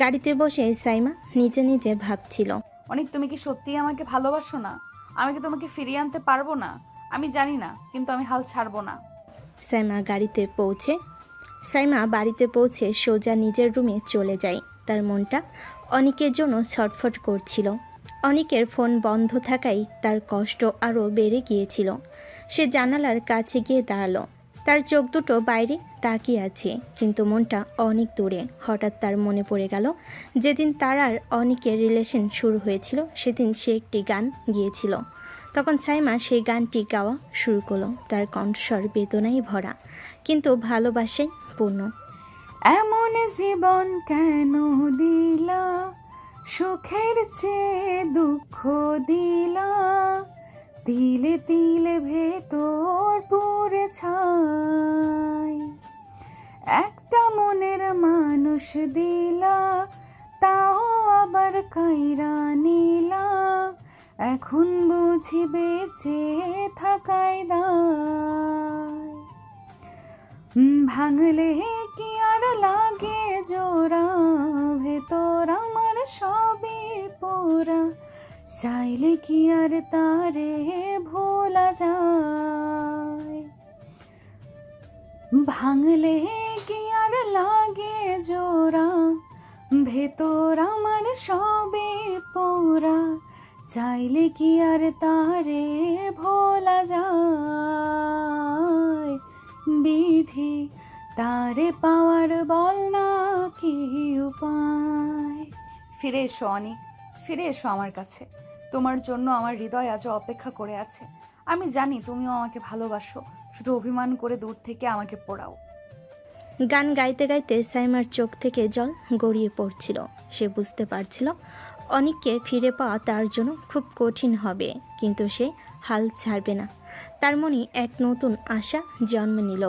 গাড়িতে বসে সাইমা নিজে নিজে ভাবছিল, অনেক, তুমি কি সত্যিই আমাকে ভালোবাসো না? আমি কি তোমাকে ফিরিয়ে আনতে পারবো না? আমি জানি না, কিন্তু আমি হাল ছাড়বো না। সাইমা বাড়িতে পৌঁছে সোজা নিজের রুমে চলে যায়। তার মনটা অনিকের জন্য ছটফট করছিল। অনিকের ফোন বন্ধ থাকায় তার কষ্ট আরও বেড়ে গিয়েছিল। সে জানালার কাছে গিয়ে দাঁড়ালো। তার চোখ দুটো বাইরে তাকিয়ে আছে, কিন্তু মনটা অনেক দূরে। হঠাৎ তার মনে পড়ে গেল যেদিন তার আর অনিকের রিলেশন শুরু হয়েছিল, সেদিন সে একটি গান গিয়েছিল। তখন সাইমা সেই গানটি গাওয়া শুরু করলো। তার কণ্ঠস্বর বেদনায় ভরা, কিন্তু ভালোবাসায় পূর্ণ। এমন জীবন কেন দিলা, সুখের চেয়ে দুঃখ দিলা, তিলে তিলে ভেতর পুরে ছাই। একটা মনের মানুষ দিলা, তাও আবার কাইরা নিলা, এখন বুঝি বেঁচে থাকাই দায়। ভাঙলে কি আর লাগে জোড়া, ভেতর আমার সবই পোড়া, চাইলে কি আর তারে ভোলা যায়। ভাঙলে কি আর লাগে জোড়া, ভেতর আমার সবই পোড়া, চাইলে কি আর তারে ভোলা যায়। বিধি তারে পাওয়ার বল না কি উপায়। ফিরে এসো অনিক, ফিরে এসো আমার কাছে। তোমার জন্য আমার হৃদয় আজও অপেক্ষা করে আছে। আমি জানি তুমিও আমাকে ভালোবাসো, শুধু অভিমান করে দূর থেকে আমাকে পোড়াও। গান গাইতে গাইতে সাইমার চোখ থেকে জল গড়িয়ে পড়ছিল। সে বুঝতে পারছিল অনিককে ফিরে পাওয়া তার জন্য খুব কঠিন হবে, কিন্তু সে হাল ছাড়বে না। তার মনে এক নতুন আশা জন্ম নিল।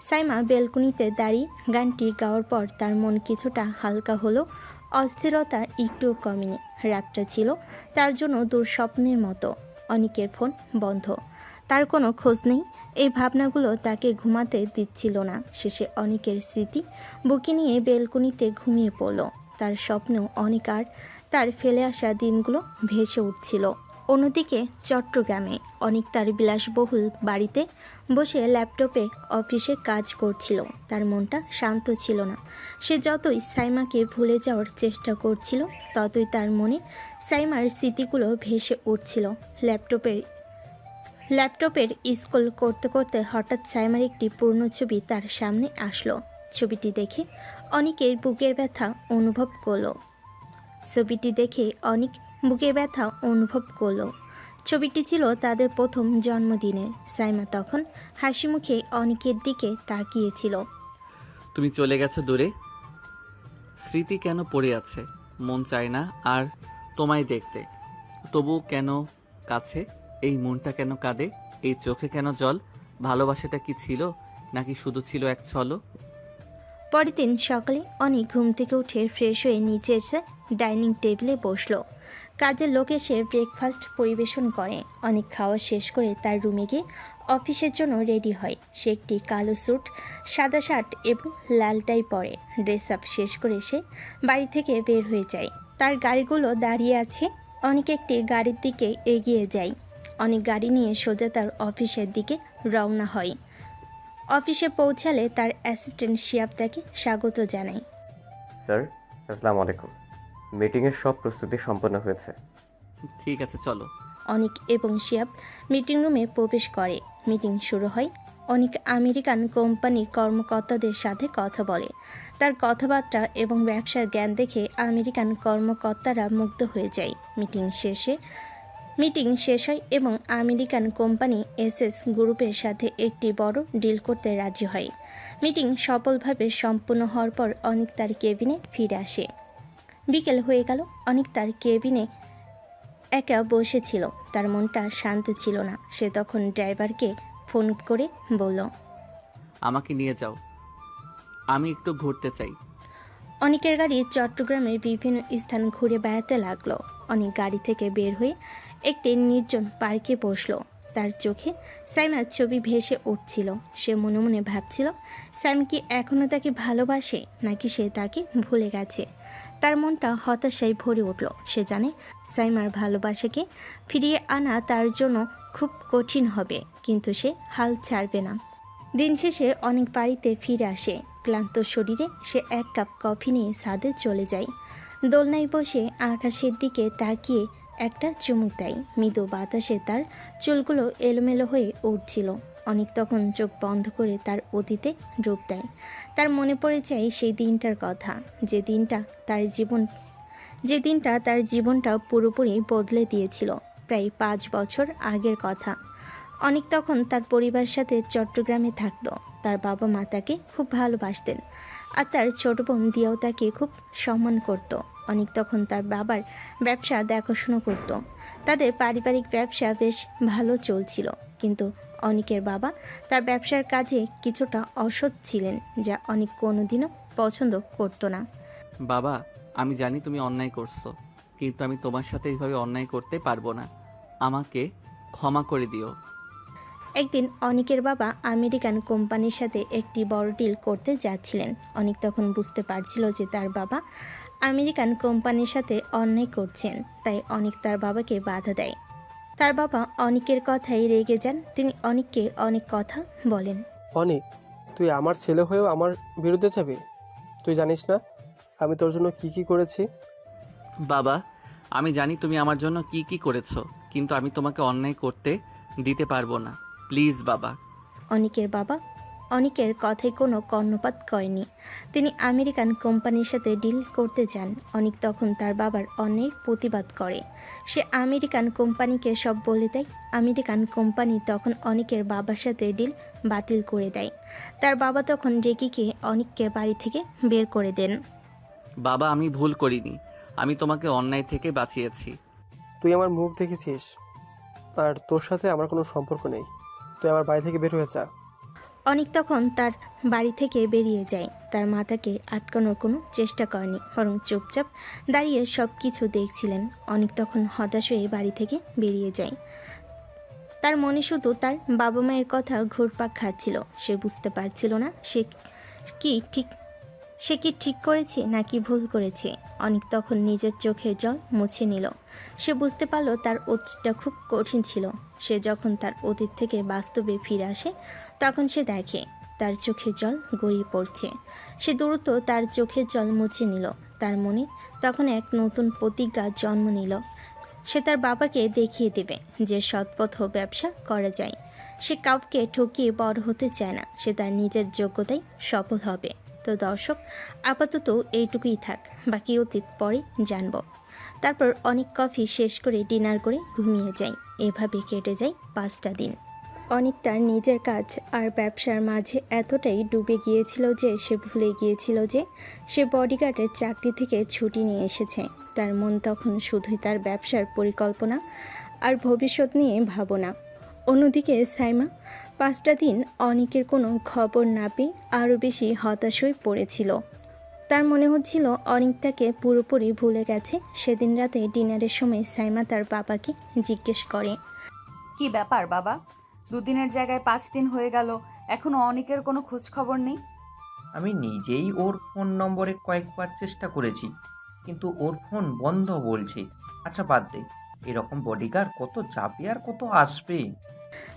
সাইমা বেলকুনিতে দাঁড়িয়ে গানটি গাওয়ার পর তার মন কিছুটা হালকা হলো। অস্থিরতা একটু কমেনি। রাতটা ছিল তার জন্য দুঃস্বপ্নের মতো। অনিকের ফোন বন্ধ, তার কোনো খোঁজ নেই। এই ভাবনাগুলো তাকে ঘুমাতে দিচ্ছিল না। শেষে অনিকের স্মৃতি বুকে নিয়ে বেলকুনিতে ঘুমিয়ে পড়ল। তার স্বপ্নেও অনিক আর তার ফেলে আসা দিনগুলো ভেসে উঠছিল। অন্যদিকে চট্টগ্রামে অনিক তার বিলাসবহুল বাড়িতে বসে ল্যাপটপে অফিসে কাজ করছিল। তার মনটা শান্ত ছিল না। সে যতই সাইমাকে ভুলে যাওয়ার চেষ্টা করছিল, ততই তার মনে সাইমার স্মৃতিগুলো ভেসে উঠছিল। ল্যাপটপের স্ক্রল করতে করতে হঠাৎ সাইমার একটি পূর্ণ ছবি তার সামনে আসলো। ছবিটি দেখে অনিকের বুকের ব্যথা অনুভব করলো। ছবিটি ছিল তাদের প্রথম জন্মদিনের। সাইমা তখন হাসি মুখে অনিকের দিকে তাকিয়েছিল। তুমি চলে গেছো দূরে, স্মৃতি কেন পড়ে আছে, মন চায় না আর তোমায় দেখতে। তবু কেন কাছে, এই মনটা কেন কাঁদে, এই চোখে কেন জল? ভালোবাসাটা কি ছিল, নাকি শুধু ছিল এক ছলো? পরের দিন সকালে অনেক ঘুম থেকে উঠে ফ্রেশ হয়ে নিচে এসে ডাইনিং টেবিলে বসলো। কাজের লোক এসে ব্রেকফাস্ট পরিবেশন করে। অনেক খাওয়া শেষ করে তার রুমে গিয়ে অফিসের জন্য রেডি হয়। সে একটি কালো স্যুট, সাদা শার্ট এবং লাল টাই পরে। ড্রেস আপ শেষ করে সে বাড়ি থেকে বের হয়ে যায়। তার গাড়িগুলো দাঁড়িয়ে আছে। অনেক একটি গাড়ির দিকে এগিয়ে যায়। অনেক গাড়ি নিয়ে সোজা তার অফিসের দিকে রওনা হয়। অফিসে পৌঁছালে তার অ্যাসিস্ট্যান্ট শিয়াব তাকে স্বাগত জানায়। স্যার, আসসালামু আলাইকুম। মিটিংয়ের সব প্রস্তুতি সম্পন্ন হয়েছে। ঠিক আছে, চলো। অনিক এবং শিয়াব মিটিং রুমে প্রবেশ করে। মিটিং শুরু হয়। অনিক আমেরিকান কোম্পানির কর্মকর্তাদের সাথে কথা বলে। তার কথাবার্তা এবং ব্যবসার জ্ঞান দেখে আমেরিকান কর্মকর্তারা মুগ্ধ হয়ে যায়। মিটিং শেষ হয় এবং আমেরিকান কোম্পানি এসএস গ্রুপের সাথে একটি বড় ডিল করতে রাজি হয়। মিটিং সফলভাবে সম্পন্ন হওয়ার পর অনিক তার কেবিনে ফিরে আসে। বিকেল হয়ে গেল। অনিক তার কেবিনে একা বসেছিল। তার মনটা শান্ত ছিল না। সে তখন ড্রাইভারকে ফোন করে বলল, আমাকে নিয়ে যাও, আমি একটু ঘুরতে চাই। অনিকের গাড়ি চট্টগ্রামের বিভিন্ন স্থান ঘুরে বেড়াতে লাগলো। অনেক গাড়ি থেকে বের হয়ে একটি নির্জন পার্কে বসলো। তার চোখে সাইমার ছবি ভেসে উঠছিল। সে মনে মনে ভাবছিল, সাইম কি এখনও তাকে ভালোবাসে, নাকি সে তাকে ভুলে গেছে। তার মনটা হতাশায় ভরে উঠল। সে জানে সাইমার ভালোবাসাকে ফিরিয়ে আনা তার জন্য খুব কঠিন হবে, কিন্তু সে হাল ছাড়বে না। দিন শেষে অনেক বাড়িতে ফিরে আসে। ক্লান্ত শরীরে সে এক কাপ কফি নিয়ে ছাদে চলে যায়। দোলনায় বসে আকাশের দিকে তাকিয়ে একটা চুমুক দেয়। মৃদু বাতাসে তার চুলগুলো এলোমেলো হয়ে উঠছিল। অনেক তখন চোখ বন্ধ করে তার অতীতে ডুব দেয়। তার মনে পড়ে যায় সেই দিনটার কথা, যে দিনটা তার জীবনটা পুরোপুরি বদলে দিয়েছিল। প্রায় 5 বছর আগের কথা। অনেক তখন তার পরিবারের সাথে চট্টগ্রামে থাকতো। তার বাবা মা তাকে খুব ভালোবাসতেন, আর তার ছোট বোন দিয়াও তাকে খুব সম্মান করত। অনেক তখন তার বাবার ব্যবসা দেখাশুনো করত। তাদের পারিবারিক ব্যবসা বেশ ভালো চলছিল, কিন্তু অনিকের বাবা তার ব্যবসার কাজে কিছুটা অসৎ ছিলেন, যা অনেক কোনোদিনও পছন্দ করত না। বাবা, আমি জানি তুমি অন্যায় করছো, কিন্তু আমি তোমার সাথে এইভাবে অন্যায় করতে পারবো না। আমাকে ক্ষমা করে দিও। একদিন অনিকের বাবা আমেরিকান কোম্পানির সাথে একটি বড় ডিল করতে যাচ্ছিলেন। অনিক তখন বুঝতে পারছিল যে তার বাবা আমেরিকান কোম্পানির সাথে অন্যায় করছেন, তাই অনিক তার বাবাকে বাধা দেয়। তার বাবা অনিকের কথাই রেগে যান। তিনি অনিককে অনেক কথা বলেন। অনিক, তুই আমার ছেলে হয়েও আমার বিরুদ্ধে যাবি? তুই জানিস না আমি তোর জন্য কি কি করেছি? বাবা, আমি জানি তুমি আমার জন্য কি কি করেছো, কিন্তু আমি তোমাকে অন্যায় করতে দিতে পারবো না। প্লিজ বাবা। অনিকের বাবা অনিকের কথায় কোনো কর্ণপাত করেনি। তিনি আমেরিকান কোম্পানির সাথে ডিল করতে যান। অনিক তখন তার বাবার অন্যায়ের প্রতিবাদ করে। সে আমেরিকান কোম্পানিকে সব বলে দেয়। আমেরিকান কোম্পানি তখন অনিকের বাবার সাথে ডিল বাতিল করে দেয়। তার বাবা তখন রেগে গিয়ে অনিককে বাড়ি থেকে বের করে দেন। বাবা, আমি ভুল করিনি, আমি তোমাকে অন্যায় থেকে বাঁচিয়েছি। তুই আমার মুখ দেখেছিস, আর তোর সাথে আমার কোনো সম্পর্ক নেই। তুই আমার বাড়ি থেকে বের হয়ে যা। অনিক তখন তার বাড়ি থেকে বেরিয়ে যায়। তার মাতাকে আটকানোর কোনো চেষ্টা করেনি, বরং চুপচাপ দাঁড়িয়ে সব কিছু দেখছিলেন। অনিক তখন হতাশ হয়ে বাড়ি থেকে বেরিয়ে যায়। তার মনে শুধু তার বাবা মায়ের কথা ঘুরপাক খাচ্ছিল। সে বুঝতে পারছিল না সে কি ঠিক করেছে নাকি ভুল করেছে। অনিক তখন নিজের চোখের জল মুছে নিল। সে বুঝতে পারল তার অতীতটা খুব কঠিন ছিল। সে যখন তার অতীত থেকে বাস্তবে ফিরে আসে, তখন সে দেখে তার চোখে জল গড়িয়ে পড়ছে। সে দ্রুত তার চোখের জল মুছে নিল। তার মনে তখন এক নতুন প্রতিজ্ঞা জন্ম নিল। সে তার বাবাকে দেখিয়ে দেবে যে সৎপথ ব্যবসা করা যায়। সে কাউকে ঠকিয়ে বড় হতে চায় না। সে তার নিজের যোগ্যতায় সফল হবে। তো দর্শক, আপাতত এইটুকুই থাক, বাকি অতীত পরে জানব। তারপর অনেক কফি শেষ করে ডিনার করে ঘুমিয়ে যায়। এভাবে কেটে যায় 5টা দিন। অনেক তার নিজের কাজ আর ব্যবসার মাঝে এতটাই ডুবে গিয়েছিল যে সে ভুলে গিয়েছিল যে সে বডিগার্ডের চাকরি থেকে ছুটি নিয়ে এসেছে। তার মন তখন শুধুই তার ব্যবসার পরিকল্পনা আর ভবিষ্যৎ নিয়ে ভাবনা। অন্যদিকে সাইমা 5টা দিন অনেকের কোনো খবর না পেয়ে আরও বেশি হতাশ হয়ে পড়েছিল। তার মনে হচ্ছিল অনেক তাকে পুরোপুরি ভুলে গেছে। সেদিন রাতে ডিনারের সময় সাইমা তার বাবাকে জিজ্ঞেস করে, কি ব্যাপার বাবা, 2 দিনের জায়গায় 5 দিন হয়ে গেল, এখনো অনেকের কোনো খোঁজ খবর নেই? আমি নিজেই ওর ফোন নম্বরে কয়েকবার চেষ্টা করেছি, কিন্তু ওর ফোন বন্ধ বলছে। আচ্ছা বাদ দে, এরকম বডিগার্ড কত যাবে আর কত আসবে।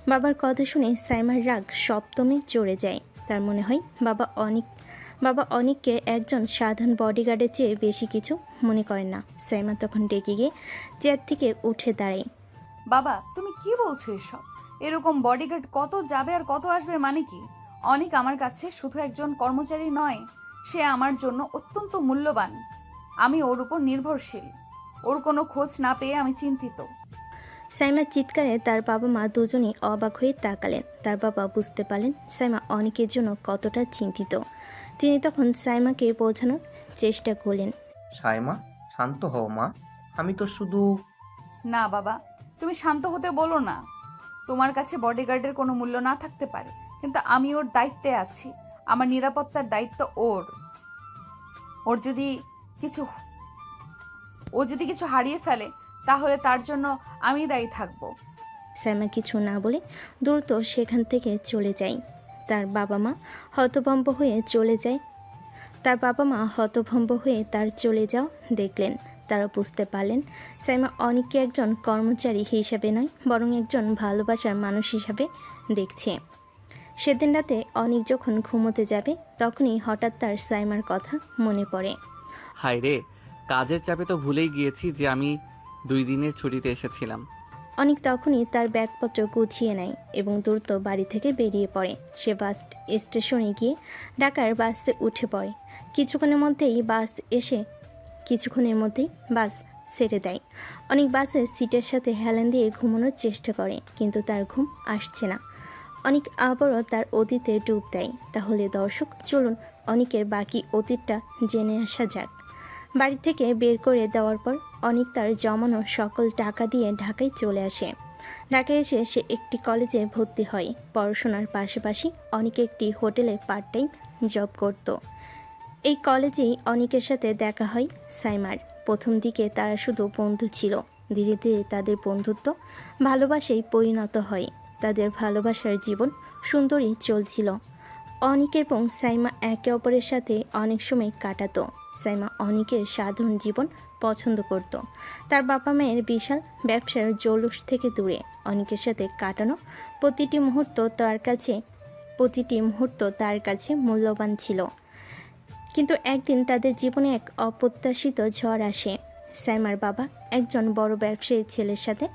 বাবার কথা শুনে সাইমার রাগ সপ্তমে চড়ে যায়। তার মনে হয় বাবা অনেককে একজন সাধারণ বডিগার্ডের চেয়ে বেশি কিছু মনে করেন না। সাইমা তখন রেগে গিয়ে চেয়ার থেকে উঠে দাঁড়ায়। বাবা তুমি কি বলছো এসব? এরকম বডিগার্ড কত যাবে আর কত আসবে মানে কি? অনেক আমার কাছে শুধু একজন কর্মচারী নয়, সে আমার জন্য অত্যন্ত মূল্যবান। আমি ওর উপর নির্ভরশীল। ওর কোনো খোঁজ না পেয়ে আমি চিন্তিত। সাইমার চিৎকারে তার বাবা মা দুজনেই অবাক হয়ে তাকালেন। তার বাবা বুঝতে পারলেন সাইমা অনেকের জন্য কতটা চিন্তিত। তিনি তখন সাইমাকে বোঝানোর চেষ্টা করলেন। সায়মা, শান্ত হও মা, আমি তো শুধু। না বাবা, তুমি শান্ত হতে বলো না। তোমার কাছে বডিগার্ডের কোনো মূল্য না থাকতে পারে, কিন্তু আমি ওর দায়িত্বে আছি। আমার নিরাপত্তার দায়িত্ব ওর। ওর যদি কিছু ও যদি কিছু হারিয়ে ফেলে তাহলে তার জন্য আমি দায়ী থাকব। সাইমা কিছু না বলে দ্রুত সেখান থেকে চলে যায়। তার বাবা মা হতভম্ব হয়ে তার চলে যাওয়া দেখলেন। তারা বুঝতে পারলেন সাইমা অনেককে একজন কর্মচারী হিসাবে নয়, বরং একজন ভালোবাসার মানুষ হিসাবে দেখছে। সেদিন রাতে অনেক যখন ঘুমোতে যাবে তখনই হঠাৎ তার সাইমার কথা মনে পড়ে। হায় রে, কাজের চাপে তো ভুলেই গিয়েছি যে আমি 2 দিনের ছুটিতে এসেছিলাম। অনেক তখনই তার ব্যাগপত্র গুছিয়ে নেয় এবং দ্রুত বাড়ি থেকে বেরিয়ে পড়ে। সে বাস স্টেশনে গিয়ে ঢাকার বাসে উঠে পড়ে। কিছুক্ষণের মধ্যেই বাস ছেড়ে দেয়। অনেক বাসের সিটের সাথে হেলান দিয়ে ঘুমানোর চেষ্টা করে, কিন্তু তার ঘুম আসছে না। অনেক আবারও তার অতীতে ডুব দেয়। তাহলে দর্শক, চলুন অনেকের বাকি অতীতটা জেনে আসা যাক। বাড়ি থেকে বের করে দেওয়ার পর অনেক তার জমানো সকল টাকা দিয়ে ঢাকায় চলে আসে। ঢাকায় এসে সে একটি কলেজে ভর্তি হয়। পড়াশোনার পাশাপাশি অনেকে একটি হোটেলে পার্ট টাইম জব করত। এই কলেজেই অনেকের সাথে দেখা হয় সাইমার। প্রথম দিকে তারা শুধু বন্ধু ছিল। ধীরে ধীরে তাদের বন্ধুত্ব ভালোবাসায় পরিণত হয়। তাদের ভালোবাসার জীবন সুন্দরই চলছিল। অনিক এবং সাইমা একে অপরের সাথে অনেক সময় কাটাতো। সাইমা অনিকের সাধারণ জীবন পছন্দ করত। তার বাবা মায়ের বিশাল ব্যবসার জৌলুস থেকে দূরে অনিকের সাথে কাটানো প্রতিটি মুহূর্ত তার কাছে মূল্যবান ছিল। কিন্তু একদিন তাদের জীবনে এক অপ্রত্যাশিত ঝড় আসে। সাইমার বাবা একজন বড় ব্যবসায়ী ছেলের সাথে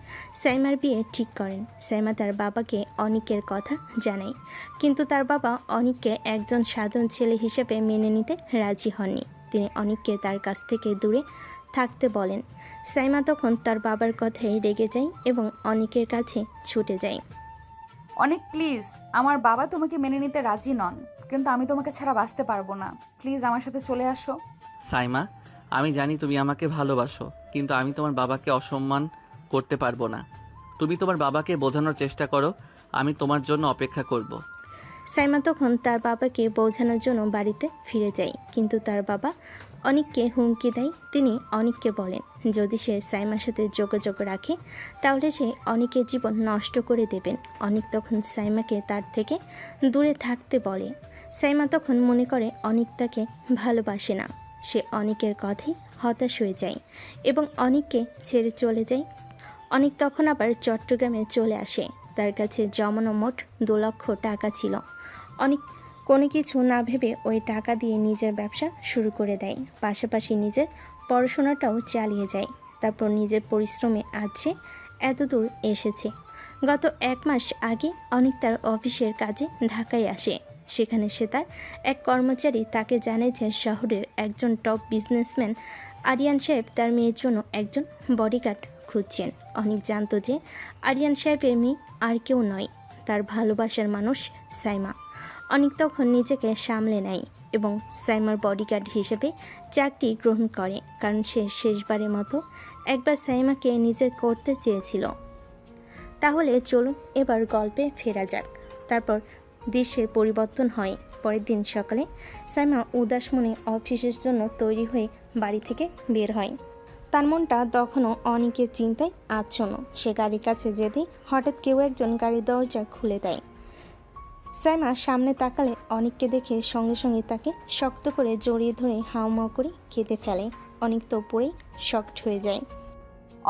সাইমার বিয়ে ঠিক করেন। সাইমা তার বাবাকে অনিকের কথা জানায়, কিন্তু তার বাবা অনিককে একজন সাধারণ ছেলে হিসেবে মেনে নিতে রাজি হননি। তিনি অনিককে তার কাছ থেকে দূরে থাকতে বলেন। সাইমা তখন তার বাবার কথায় রেগে যায় এবং অনিকের কাছে ছুটে যায়। অনেক প্লিজ, আমার বাবা তোমাকে মেনে নিতে রাজি নন, কিন্তু আমি তোমাকে ছাড়া বাঁচতে পারবো না। প্লিজ আমার সাথে চলে আসো। সাইমা, আমি জানি তুমি আমাকে ভালোবাসো, কিন্তু আমি তোমার বাবাকে অসম্মান করতে পারবো না। তুমি তোমার বাবাকে বোঝানোর চেষ্টা করো, আমি তোমার জন্য অপেক্ষা করব। সাইমা তখন তার বাবাকে বোঝানোর জন্য বাড়িতে ফিরে যায়, কিন্তু তার বাবা অনিককে হুমকি দেয়। তিনি অনিককে বলেন যদি সে সাইমার সাথে যোগাযোগ রাখে তাহলে সে অনিকের জীবন নষ্ট করে দেবেন। অনিক তখন সাইমাকে তার থেকে দূরে থাকতে বলে। সাইমা তখন মনে করে অনিক তাকে ভালোবাসে না। সে অনিকের কথাই হতাশ হয়ে যায় এবং অনিককে ছেড়ে চলে যায়। অনিক তখন আবার চট্টগ্রামে চলে আসে। তার কাছে জমানো মোট 2 লক্ষ টাকা ছিল। অনেক কোনো কিছু না ভেবে ওই টাকা দিয়ে নিজের ব্যবসা শুরু করে দেয়, পাশাপাশি নিজের পড়াশোনাটাও চালিয়ে যায়। তারপর নিজের পরিশ্রমে আছে এত দূর এসেছে। গত 1 মাস আগে অনেক তার অফিসের কাজে ঢাকায় আসে। সেখানে সে তার এক কর্মচারী তাকে জানায় যে শহরের একজন টপ বিজনেসম্যান আরিয়ান সাহেব তার মেয়ের জন্য একজন বডিগার্ড খুঁজছেন। অনেক জানতো যে আরিয়ান সাহেবের মেয়ে আর কেউ নয়, তার ভালোবাসার মানুষ সাইমা। অনেক তখন নিজেকে সামলে নেয় এবং সাইমার বডিগার্ড হিসেবে চাকরি গ্রহণ করে, কারণ সে শেষবারের মতো একবার সাইমাকে নিজের করতে চেয়েছিল। তাহলে চলুন এবার গল্পে ফেরা যাক। তারপর দৃশ্যের পরিবর্তন হয়। পরের দিন সকালে সাইমা উদাস মনে অফিসের জন্য তৈরি হয়ে বাড়ি থেকে বের হয়। তার মনটা তখনও অনেকের চিন্তায় আচ্ছন্ন। সে গাড়ির কাছে যেতেই হঠাৎ কেউ একজন গাড়ির দরজা খুলে দেয়। সাইমা সামনে তাকালে অনেককে দেখে সঙ্গে সঙ্গে তাকে শক্ত করে জড়িয়ে ধরে হাউমাউ করে কেঁদে ফেলে। অনেক তো পড়েই শকড হয়ে যায়।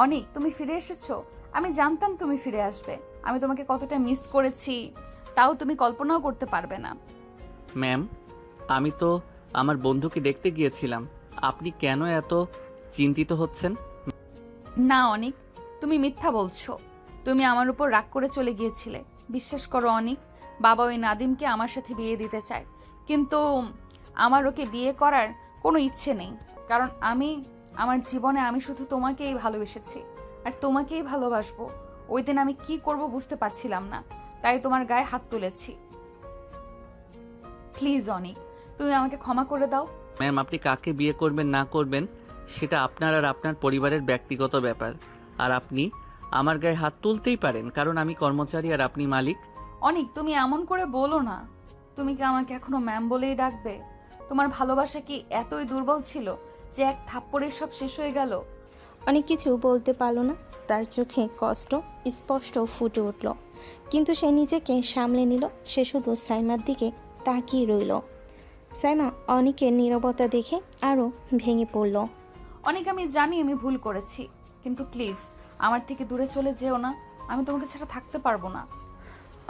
অনেক, তুমি ফিরে এসেছো। আমি জানতাম তুমি ফিরে আসবে। আমি তোমাকে কতটা মিস করেছি তাও তুমি কল্পনাও করতে পারবে না। ম্যাম, আমি তো আমার বন্ধুকে দেখতে গিয়েছিলাম। আপনি কেন এত চিন্তিত হচ্ছেন? না অনিক, তুমি মিথ্যা বলছো। তুমি আমার উপর রাগ করে চলে গিয়েছিলে। বিশ্বাস করো অনিক, বাবা ওই নাদিমকে আমার সাথে বিয়ে দিতে চায়, কিন্তু আমার ওকে বিয়ে করার কোনো ইচ্ছে নেই। কারণ আমার জীবনে আমি শুধু তোমাকেই ভালোবেসেছি আর তোমাকেই ভালোবাসবো। ওই দিন আমি কি করব বুঝতে পারছিলাম না, তাই তোমার গায়ে হাত তুলেছি। প্লিজ অনিক, তুমি আমাকে ক্ষমা করে দাও। ম্যাম, আপনি কাকে বিয়ে করবেন না করবেন সেটা আপনার আর আপনার পরিবারের ব্যক্তিগত ব্যাপার। আর আপনি আমার গায়ে হাত তুলতেই পারেন, কারণ আমি কর্মচারী আর আপনি মালিক। অনিক, তুমি এমন করে বলো না। তুমি কি আমাকে এখনো ম্যাম বলেই ডাকবে? তোমার ভালোবাসা কি এতই দুর্বল ছিল যে এক থাপ্পড়ে সব শেষ হয়ে গেল? অনেক কিছু বলতে পারল না। তার চোখে কষ্ট স্পষ্ট ফুটে উঠল, কিন্তু সে নিজেকে সামলে নিল। সে শুধু সাইমার দিকে তাকিয়ে রইল। সাইমা অনেকের নীরবতা দেখে আরও ভেঙে পড়ল। অনেক, আমি জানি আমি ভুল করেছি, কিন্তু প্লিজ আমার থেকে দূরে চলে যেও না। আমি তোমাকে ছাড়া থাকতে পারবো না।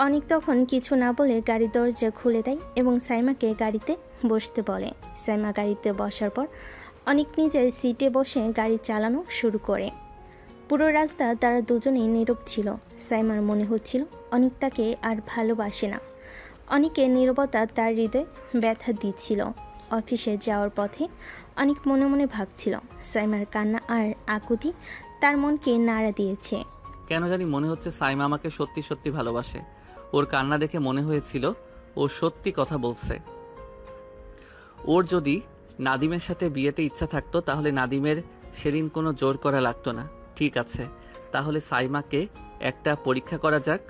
অনেক তখন কিছু না বলে গাড়ির দরজা খুলে দেয় এবং সাইমাকে গাড়িতে বসতে বলে। সাইমা গাড়িতে বসার পর অনেক নিজের সিটে বসে গাড়ি চালানো শুরু করে। পুরো রাস্তা তারা দুজনেই নীরব ছিল। সাইমার মনে হচ্ছিল অনেক তাকে আর ভালোবাসে না। অনেকের নীরবতা তার হৃদয় ব্যথা দিচ্ছিল। অফিসে যাওয়ার পথে অনেক মনে মনে ভাবছিল সাইমার কান্না আর আকুতি তার মনকে নাড়া দিয়েছে। কেন জানি মনে হচ্ছে সাইমা আমাকে সত্যি সত্যি ভালোবাসে। ওর কান্না দেখে মনে হয়েছিল ও সত্যি কথা বলছে। ওর যদি নাদিমের সাথে বিয়েতে ইচ্ছা থাকতো তাহলে নাদিমের সেদিন কোনো জোর করা লাগতো না। ঠিক আছে, তাহলে সাইমাকে একটা পরীক্ষা করা যাক।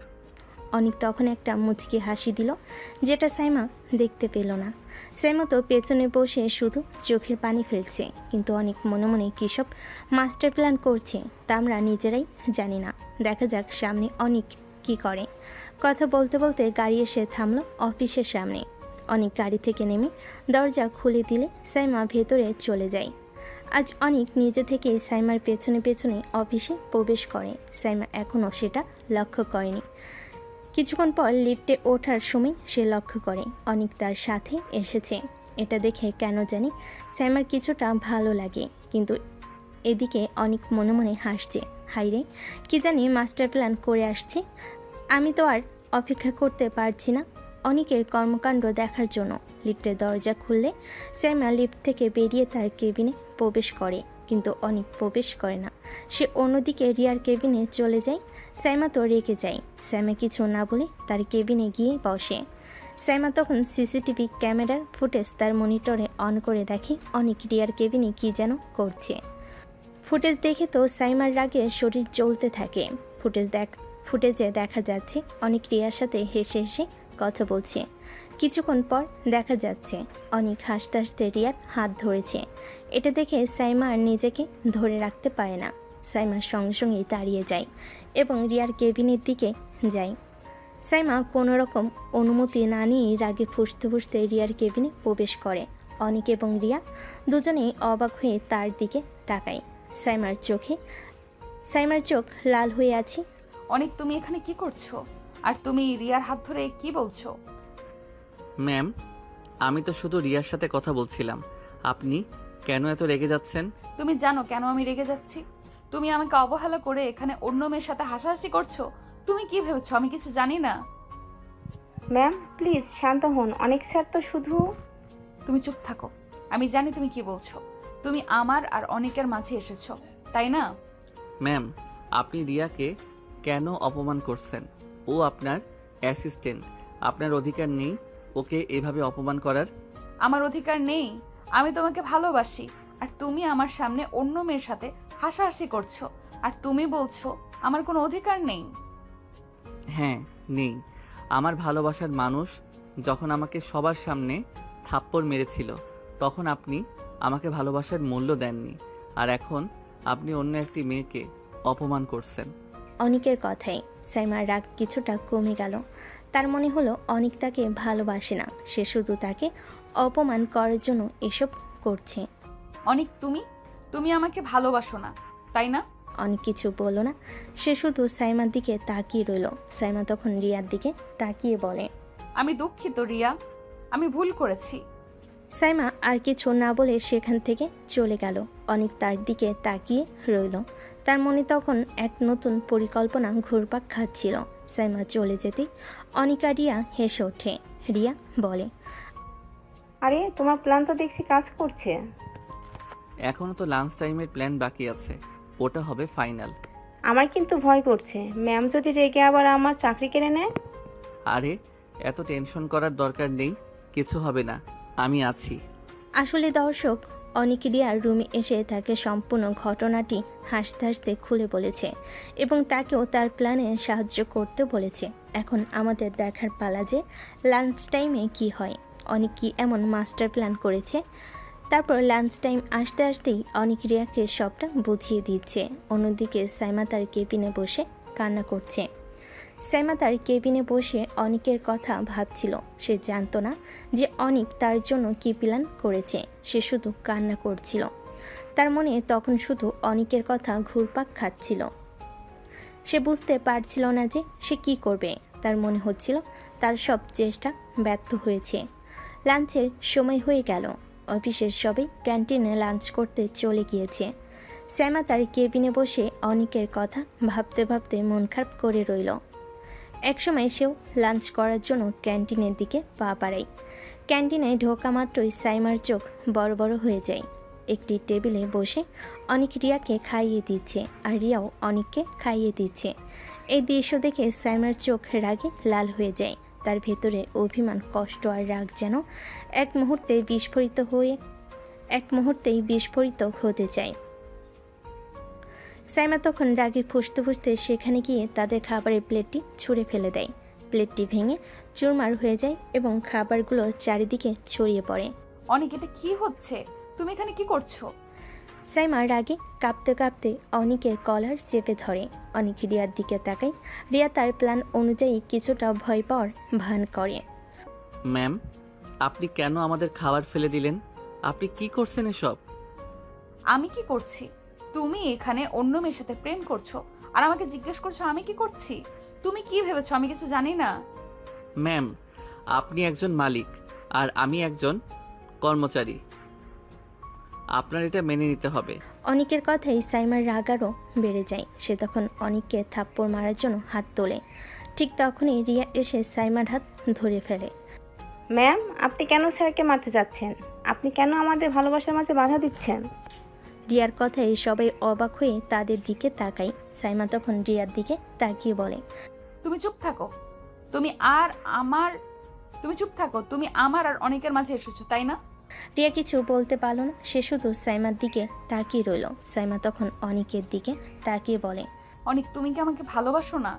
অনেক তখন একটা মুচকি হাসি দিল, যেটা সাইমা দেখতে পেল না। সাইমা তো পেছনে বসে শুধু চোখের পানি ফেলছে, কিন্তু অনেক মনে মনে কী সব মাস্টার প্ল্যান করছে তা আমরা নিজেরাই জানি না। দেখা যাক সামনে অনেক কি করে। কথা বলতে বলতে গাড়ি এসে থামলো অফিসের সামনে। অনেক গাড়ি থেকে নেমে দরজা খুলে দিলে সাইমা ভেতরে চলে যায়। আজ অনেক নিজে থেকে সাইমার পেছনে পেছনে অফিসে প্রবেশ করে। সাইমা এখনও সেটা লক্ষ্য করেনি। কিছুক্ষণ পর লিফটে ওঠার সময় সে লক্ষ্য করে অনেক তার সাথে এসেছে। এটা দেখে কেন জানি সাইমার কিছুটা ভালো লাগে, কিন্তু এদিকে অনেক মনে মনে হাসছে। হাইরে, কি জানি মাস্টার প্ল্যান করে আসছে। আমি তো আর অপেক্ষা করতে পারছি না অনেকের কর্মকাণ্ড দেখার জন্য। লিফটের দরজা খুললে সাইমা লিফট থেকে বেরিয়ে তার কেবিনে প্রবেশ করে, কিন্তু অনেক প্রবেশ করে না। সে অন্যদিকে রিয়ার কেবিনে চলে যায়। সাইমা তো রেগে যায়। সাইমা কিছু না বলে তার কেবিনে গিয়ে বসে। সাইমা তখন সিসিটিভি ক্যামেরার ফুটেজ তার মনিটরে অন করে দেখে অনেক রিয়ার কেবিনে কি যেন করছে। ফুটেজ দেখে তো সাইমার রাগে শরীর জ্বলতে থাকে। ফুটেজে দেখা যাচ্ছে অনেক রিয়ার সাথে হেসে হেসে কথা বলছে। কিছুক্ষণ পর দেখা যাচ্ছে অনেক হাসতে হাসতে রিয়ার হাত ধরেছে। এটা দেখে সাইমা আর নিজেকে ধরে রাখতে পারে না। সাইমার সঙ্গে সঙ্গেই দাঁড়িয়ে যায় এবং রিয়ার কেবিনের দিকে যায়। সাইমা কোনো রকম অনুমতি না নিয়েই রাগে ফুঁসতে ফুঁসতে রিয়ার কেবিনে প্রবেশ করে। অনিক এবং রিয়া দুজনেই অবাক হয়ে তার দিকে তাকায়। সাইমার চোখ লাল হয়ে আছে। অনেক, তুমি এখানে কি করছো? আর তুমি রিয়ার হাত ধরে কি বলছো? ম্যাম, আমি তো শুধু রিয়ার সাথে কথা বলছিলাম। আপনি কেন এত রেগে যাচ্ছেন? তুমি জানো কেন আমি রেগে যাচ্ছি? তুমি আমাকে অবহেলা করে এখানে অন্য মেয়ের সাথে হাসাহাসি করছো। তুমি কি ভেবেছো আমি কিছু জানি না? ম্যাম প্লিজ শান্ত হন। অনেক স্যার তো শুধু। তুমি চুপ থাকো। আমি জানি তুমি কি বলছো। তুমি আমার আর অনেকের মাঝে এসেছো, তাই না? ম্যাম, আপনি রিয়াকে কেন অপমান করছেন? ও আপনার অ্যাসিস্ট্যান্ট, আপনার অধিকার নেই ওকে এভাবে অপমান করার। আমার অধিকার নেই? আমি তোমাকে ভালোবাসি, আর তুমি আমার সামনে অন্য মেয়ের সাথে হাসাহাসি করছো, আর তুমি বলছো আমার কোনো অধিকার নেই? হ্যাঁ, নেই। আমার ভালোবাসার মানুষ যখন আমাকে সবার সামনে থাপ্পড় মেরেছিল, তখন আপনি আমাকে ভালোবাসার মূল্য দেননি, আর এখন আপনি অন্য একটি মেয়েকে অপমান করছেন। অনিকের কথায় সাইমার রাগ কিছুটা কমে গেল। তার মনে হলো অনিক তাকে ভালোবাসে না, সে শুধু তাকে অপমান করার জন্য এসব করছে। অনিক, তুমি আমাকে ভালোবাসো না, তাই না? অনেক কিছু বলল না, সে শুধু সাইমার দিকে তাকিয়ে রইল। সাইমা তখন রিয়ার দিকে তাকিয়ে বলে, আমি দুঃখিত রিয়া, আমি ভুল করেছি। সাইমা আর কিছু না বলে সেখান থেকে চলে গেল। অনেক তার দিকে তাকিয়ে রইল। তার মনে তখন এক নতুন পরিকল্পনা ঘুরপাক খাচ্ছিল। সাইমা চলে যেতেই অনিকা রিয়া হেসে ওঠে। রিয়া বলে, আরে তোমার প্ল্যান তো দেখছি কাজ করছে। এখনও তো লাঞ্চ টাইমের প্ল্যান বাকি আছে, ওটা হবে ফাইনাল। আমার কিন্তু ভয় করছে, ম্যাম যদি রেগে আবার আমার চাকরি কেড়ে নেয়। আরে এত টেনশন করার দরকার নেই, কিছু হবে না, আমি আছি। আসলে দর্শক, অনিক রিয়ার রুমে এসে তাকে সম্পূর্ণ ঘটনাটি হাসতে হাসতে খুলে বলেছে এবং তাকেও তার প্ল্যানে সাহায্য করতে বলেছে। এখন আমাদের দেখার পালা যে লাঞ্চ টাইমে কি হয়, অনিক কি এমন মাস্টার প্ল্যান করেছে। তারপর লাঞ্চ টাইম আসতে আসতেই অনিক রিয়াকে সবটা বুঝিয়ে দিচ্ছে। অন্যদিকে সাইমা তার কেবিনে বসে কান্না করছে। সাইমা তার কেবিনে বসে অনিকের কথা ভাবছিল। সে জানতো না যে অনিক তার জন্য কী প্ল্যান করেছে। সে শুধু কান্না করছিল। তার মনে তখন শুধু অনিকের কথা ঘুরপাক খাচ্ছিল। সে বুঝতে পারছিল না যে সে কি করবে। তার মনে হচ্ছিল তার সব চেষ্টা ব্যর্থ হয়েছে। লাঞ্চের সময় হয়ে গেল। অফিসের সবাই ক্যান্টিনে লাঞ্চ করতে চলে গিয়েছে। সাইমা তার কেবিনে বসে অনিকের কথা ভাবতে ভাবতে মন খারাপ করে রইল। একসময় সেও লাঞ্চ করার জন্য ক্যান্টিনের দিকে পা বাড়ায়। ক্যান্টিনে ঢোকা মাত্রই সাইমার চোখ বড় বড় হয়ে যায়। একটি টেবিলে বসে অনিক রিয়াকে খাইয়ে দিচ্ছে, আর রিয়াও অনিককে খাইয়ে দিচ্ছে। এই দৃশ্য দেখে সাইমার চোখ রাগে লাল হয়ে যায়। তার ভেতরে অভিমান, কষ্ট আর রাগ যেন এক মুহূর্তেই বিস্ফোরিত হতে চায়। সাইমা তখন রাগে ফুঁসতে ফুঁসতে সেখানে গিয়ে তাদের খাবারের প্লেটটি ছুঁড়ে ফেলে দেয়। প্লেটটি ভেঙে চুরমার হয়ে যায় এবং খাবারগুলো চারিদিকে ছড়িয়ে পড়ে। অনিক, এটা কি হচ্ছে? তুমি এখানে কি করছো? সাইমা রাগে কাঁপতে কাঁপতে অনিকের কলার চেপে ধরে। অনিক রিয়ার দিকে তাকায়। রিয়া তার প্ল্যান অনুযায়ী কিছুটা ভয় পাওয়ার ভান করে। ম্যাম, আপনি কেন আমাদের খাবার ফেলে দিলেন? আপনি কি করছেন এসব? আমি কি করছি? তুমি এখানে অন্য মেয়ের সাথে প্রেম করছো আর আমাকে জিজ্ঞেস করছো আমি কি করছি? তুমি কি ভেবেছো আমি কিছু জানি না? ম্যাম, আপনি একজন মালিক আর আমি একজন কর্মচারী, আপনার এটা মেনে নিতে হবে। অনিকের কথাই সাইমার রাগ আরও বেড়ে যায়। সে তখন অনিককে থাপ্পড় মারার জন্য হাত তোলে। ঠিক তখনই রিয়া এসে সাইমার হাত ধরে ফেলে। ম্যাম, আপনি কেন স্যারকে মারতে যাচ্ছেন? আপনি কেন আমাদের ভালোবাসার মাঝে বাধা দিচ্ছেন? রিয়ার কথায় সবাই অবাক হয়ে তাদের দিকে তাকায়। সাইমা তখন রিয়ার দিকে তাকিয়ে বলে, তুমি চুপ থাকো। তুমি চুপ থাকো। তুমি আমার আর অনেকের মাঝে এসেছো, তাই না? রিয়া কিছু বলতে পারল না। সে শুধু সাইমার দিকে তাকিয়ে রইল। সাইমা তখন অনিকের দিকে তাকিয়ে বলে, অনিক, তুমি কি আমাকে ভালোবাসো না?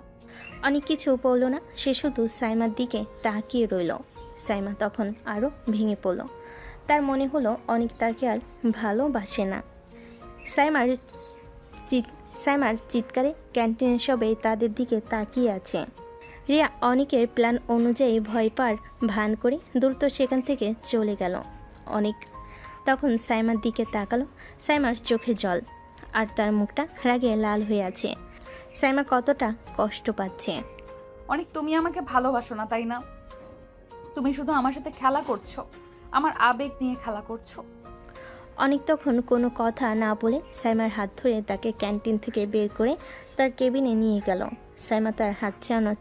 অনিক কিছু বলল না। সে শুধু সাইমার দিকে তাকিয়ে রইল। সাইমা তখন আরও ভেঙে পড়ল। তার মনে হলো অনিক তাকে আর ভালোবাসে না। সাইমার চিৎকারে ক্যান্টিনের সবাই তাদের দিকে তাকিয়ে আছে। রিয়া অনিকের প্ল্যান অনুযায়ী ভয় পাওয়ার ভান করে দ্রুত সেখান থেকে চলে গেল। অনিক তখন সাইমার দিকে তাকালো। সাইমার চোখে জল, আর তার মুখটা রাগে লাল হয়ে আছে। সাইমা কতটা কষ্ট পাচ্ছে। অনিক, তুমি আমাকে ভালোবাসো না, তাই না? তুমি শুধু আমার সাথে খেলা করছো, আমার আবেগ নিয়ে খেলা করছো। অনিক তখন কোনো কথা না বলে সাইমার হাত ধরে তাকে ক্যান্টিন থেকে বের করে তার কেবিনে নিয়ে গেল। সাইমা তার হাত ছাড়ানোর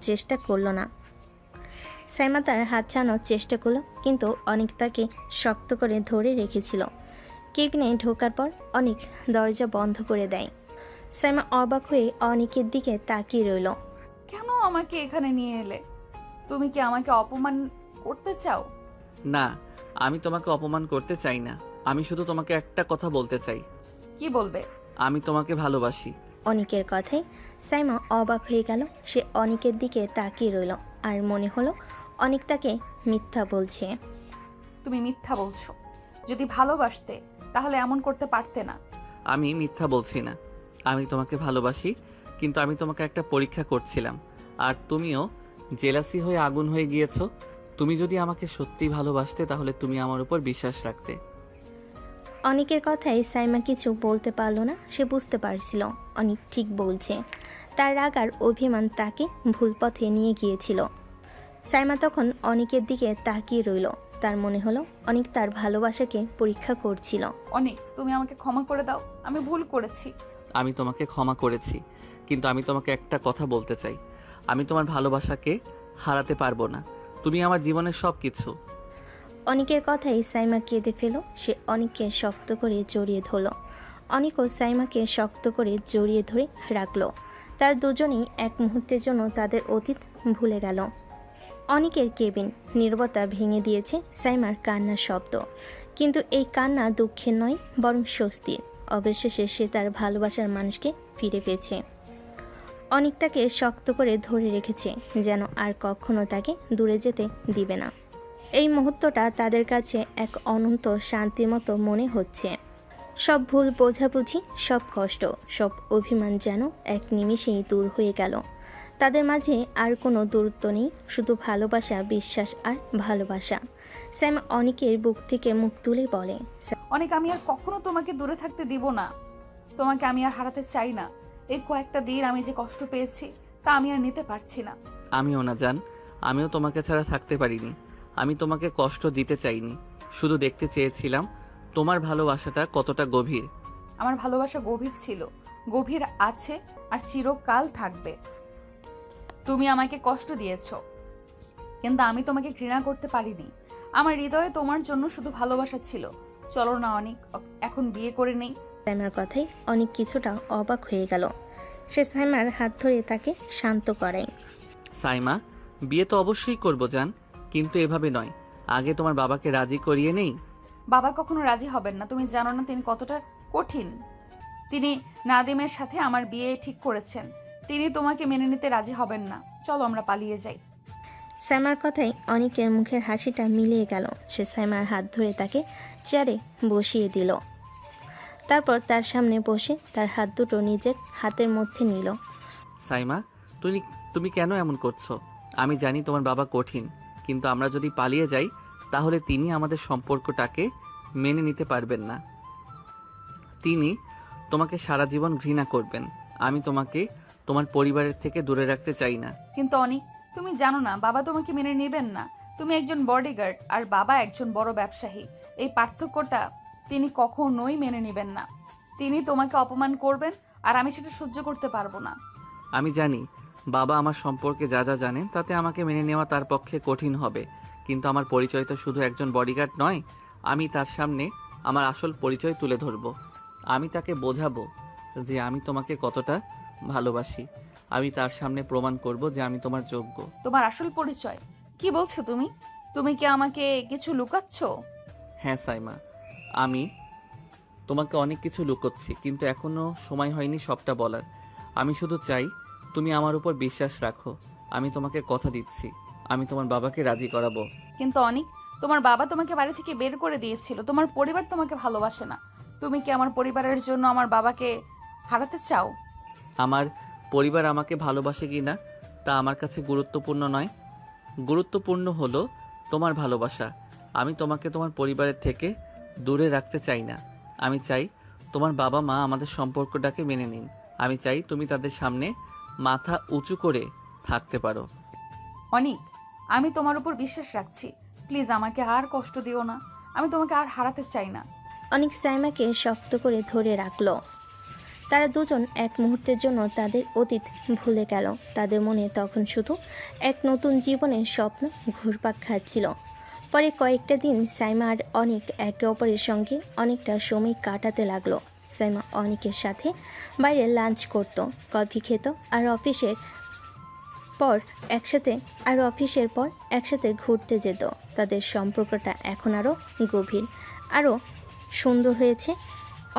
চেষ্টা করলো, কিন্তু অনিক তাকে শক্ত করে ধরে রেখেছিল। কেবিনে ঢোকার পর অনিক দরজা বন্ধ করে দেয়। সাইমা অবাক হয়ে অনিকের দিকে তাকিয়ে রইল। কেন আমাকে এখানে নিয়ে এলে? তুমি কি আমাকে অপমান করতে চাও? না, আমি তোমাকে অপমান করতে চাই না। আমি শুধু তোমাকে একটা কথা বলতে চাই। কি বলবে? আমি তোমাকে ভালোবাসি। অনিকের কথায় সাইমা অবাক হয়ে গেল। সে অনিকের দিকে তাকিয়ে রইল আর মনে হলো অনিক তাকে মিথ্যা বলছে। তুমি মিথ্যা বলছো। যদি ভালোবাসতে তাহলে এমন করতে পারতে না। আমি মিথ্যা বলছি না। আমি তোমাকে ভালোবাসি, কিন্তু আমি তোমাকে একটা পরীক্ষা করছিলাম। আর তুমিও জেলাসি হয়ে আগুন হয়ে গিয়েছো। তুমি যদি আমাকে সত্যি ভালোবাসতে তাহলে তুমি আমার উপর বিশ্বাস রাখতে। অনিকের কথায় সাইমা কিছু বলতে পারল না। সে বুঝতে পারছিল অনিক ঠিক বলছে। তার রাগ আর অভিমান তাকে ভুল পথে নিয়ে গিয়েছিল। সাইমা তখন অনিকের দিকে তাকিয়ে রইল। তার মনে হলো অনিক তার ভালোবাসাকে পরীক্ষা করছিল। অনেক, তুমি আমাকে ক্ষমা করে দাও। আমি ভুল করেছি। আমি তোমাকে ক্ষমা করেছি, কিন্তু আমি তোমাকে একটা কথা বলতে চাই। আমি তোমার ভালোবাসাকে হারাতে পারবো না। তুমি আমার জীবনের সব কিছু। অনিকের কথাই সাইমা কেঁদে ফেল। সে অনিককে শক্ত করে জড়িয়ে ধরল। অনিকও সাইমাকে শক্ত করে জড়িয়ে ধরে রাখল। তার দুজনেই এক মুহূর্তের জন্য তাদের অতীত ভুলে গেল। অনিকের কেবিন নীরবতা ভেঙে দিয়েছে সাইমার কান্নার শব্দ। কিন্তু এই কান্না দুঃখের নয়, বরং স্বস্তির। অবশেষে সে তার ভালোবাসার মানুষকে ফিরে পেয়েছে। অনিক তাকে শক্ত করে ধরে রেখেছে, যেন আর কখনো তাকে দূরে যেতে দিবে না। এই মুহূর্তটা তাদের কাছে এক অনন্ত শান্তির মতো মনে হচ্ছে। সব ভুল বোঝাবুঝি, সব কষ্ট, সব অভিমান যেন এক নিমিষেই দূর হয়ে গেল। তাদের মাঝে আর কোনো দূরত্ব নেই, শুধু ভালোবাসা, বিশ্বাস আর ভালোবাসা। স্যাম অনিকের বুক থেকে মুখ তুলে বলে, অনেক, আমি আর কখনো তোমাকে দূরে থাকতে দিব না। তোমাকে আমি আর হারাতে চাই না। এই কয়েকটা দিন আমি যে কষ্ট পেয়েছি তা আমি আর নিতে পারছি না। আমিও না জান, আমিও তোমাকে ছাড়া থাকতে পারিনি। আমি তোমাকে কষ্ট দিতে চাইনি, শুধু দেখতে চেয়েছিলাম তোমার ভালোবাসাটা কতটা গভীর। আমার ভালোবাসা গভীর ছিল, গভীর আছে আর চিরকাল থাকবে। তুমি আমাকে কষ্ট দিয়েছো, কিন্তু আমি তোমাকে ঘৃণা করতে পারিনি। আমার হৃদয়ে তোমার জন্য শুধু ভালোবাসা ছিল। চলো না অনিক, এখন বিয়ে করে নেই। সাইমার কথায় অনেক কিছুটা অবাক হয়ে গেল। সে সাইমার হাত ধরে তাকে শান্ত করায়। সাইমা, বিয়ে তো অবশ্যই করবো জান, কিন্তু এভাবে নয়। আগে তোমার বাবাকে রাজি করিয়ে নেই। বাবা কখনো রাজি হবেন না। তুমি জানো না তিনি কতটা কঠিন। তিনি নাদিমের সাথে আমার বিয়ে ঠিক করেছেন। তিনি তোমাকে মেনে নিতে রাজি হবেন না। চলো আমরা পালিয়ে যাই। সাইমার কথায় অনিকের মুখের হাসিটা মিলিয়ে গেল। সে সাইমার হাত ধরে তাকে চেয়ারে বসিয়ে দিল। তারপর তার সামনে বসে তার হাত দুটো নিজের হাতের মধ্যে নিল। সাইমা, তুমি কেন এমন করছো? আমি জানি তোমার বাবা কঠিন, কিন্তু আমরা যদি পালিয়ে যাই তাহলে তিনি আমাদের সম্পর্কটাকে মেনে নিতে পারবেন না। তিনি তোমাকে সারা জীবন ঘৃণা করবেন। আমি তোমাকে তোমার পরিবারের থেকে দূরে রাখতে চাই না। কিন্তু অনিক, তুমি জানো না বাবা তোমাকে মেনে নেবেন না। তুমি একজন বডিগার্ড আর বাবা একজন বড় ব্যবসায়ী। এই পার্থক্যটা তিনি কখনোই মেনে নেবেন না। তিনি তোমাকে অপমান করবেন আর আমি সেটা সহ্য করতে পারবো না। আমি জানি বাবা আমার সম্পর্কে যা যা জানেন তাতে আমাকে মেনে নেওয়া তার পক্ষে কঠিন হবে, কিন্তু আমার পরিচয় তো শুধু একজন বডিগার্ড নয়। আমি তার সামনে আমার আসল পরিচয় তুলে ধরব। আমি তাকে বোঝাবো যে আমি তোমাকে কতটা ভালোবাসি। আমি তার সামনে প্রমাণ করব যে আমি তোমার যোগ্য। তোমার আসল পরিচয় কি বলছো তুমি? তুমি কি আমাকে কিছু লুকাচ্ছ? হ্যাঁ সাইমা, আমি তোমাকে অনেক কিছু লুকোচ্ছি, কিন্তু এখনো সময় হয়নি সবটা বলার। আমি শুধু চাই তুমি আমার উপর বিশ্বাস রাখো। আমি তোমাকে কথা দিচ্ছি, আমি তোমার বাবাকে রাজি করাবো। কিন্তু অনিক, তোমার বাবা তোমাকে বাড়ি থেকে বের করে দিয়েছিল। তোমার পরিবার তোমাকে ভালোবাসে না। তুমি কি আমার পরিবারের জন্য আমার বাবাকে হারাতে চাও? আমার পরিবার আমাকে ভালোবাসে কি না তা আমার কাছে গুরুত্বপূর্ণ নয়। গুরুত্বপূর্ণ হলো তোমার ভালোবাসা। আমি তোমাকে তোমার পরিবারের থেকে দূরে রাখতে চাই না। আমি চাই তোমার বাবা মা আমাদের সম্পর্কটাকে মেনে নিন। আমি চাই তুমি তাদের সামনে মাথা উঁচু করে থাকতে পারো। অনিক, আমি তোমার উপর বিশ্বাস রাখছি। প্লিজ আমাকে আর কষ্ট দিও না। আমি তোমাকে আর হারাতে চাই না। অনিক সাইমাকে শক্ত করে ধরে রাখল। তারা দুজন এক মুহূর্তের জন্য তাদের অতীত ভুলে গেল। তাদের মনে তখন শুধু এক নতুন জীবনের স্বপ্ন ঘুরপাক খাচ্ছিল। পরে কয়েকটা দিন সাইমা আর অনিক একে অপরের সঙ্গে অনেকটা সময় কাটাতে লাগলো। সাইমা অনিকের সাথে বাইরে লাঞ্চ করত, কফি খেত আর অফিসের পর একসাথে আর অফিসের পর একসাথে ঘুরতে যেত। তাদের সম্পর্কটা এখন আরও গভীর, আরও সুন্দর হয়েছে।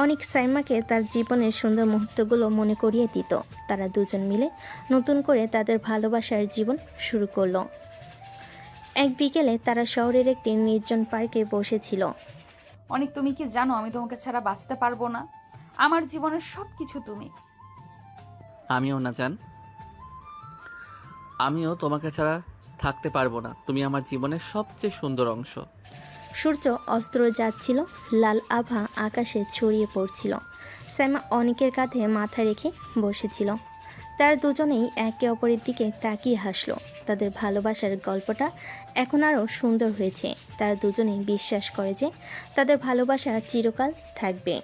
অনেক সাইমাকে তার জীবনের সুন্দর মুহূর্তগুলো মনে করিয়ে দিত। তারা দুজন মিলে নতুন করে তাদের ভালোবাসার জীবন শুরু করলো। এক বিকেলে তারা শহরের একটি নির্জন পার্কে বসেছিল। অনেক, তুমি কি জানো আমি তোমাকে ছাড়া বাঁচতে পারবো না? আমার জীবনের সব কিছু তুমি। আমিও না জান, আমিও তোমাকে ছাড়া থাকতে পারবো না। তুমি আমার জীবনের সবচেয়ে সুন্দর অংশ। সূর্য অস্ত যাচ্ছিল, লাল আভা আকাশে ছড়িয়ে পড়ছিল। সাইমা অনেকের কাঁধে মাথা রেখে বসেছিল। তারা দুজনেই একে অপরের দিকে তাকিয়ে হাসলো। তাদের ভালোবাসার গল্পটা এখন আরও সুন্দর হয়েছে। তারা দুজনেই বিশ্বাস করে যে তাদের ভালোবাসা চিরকাল থাকবে।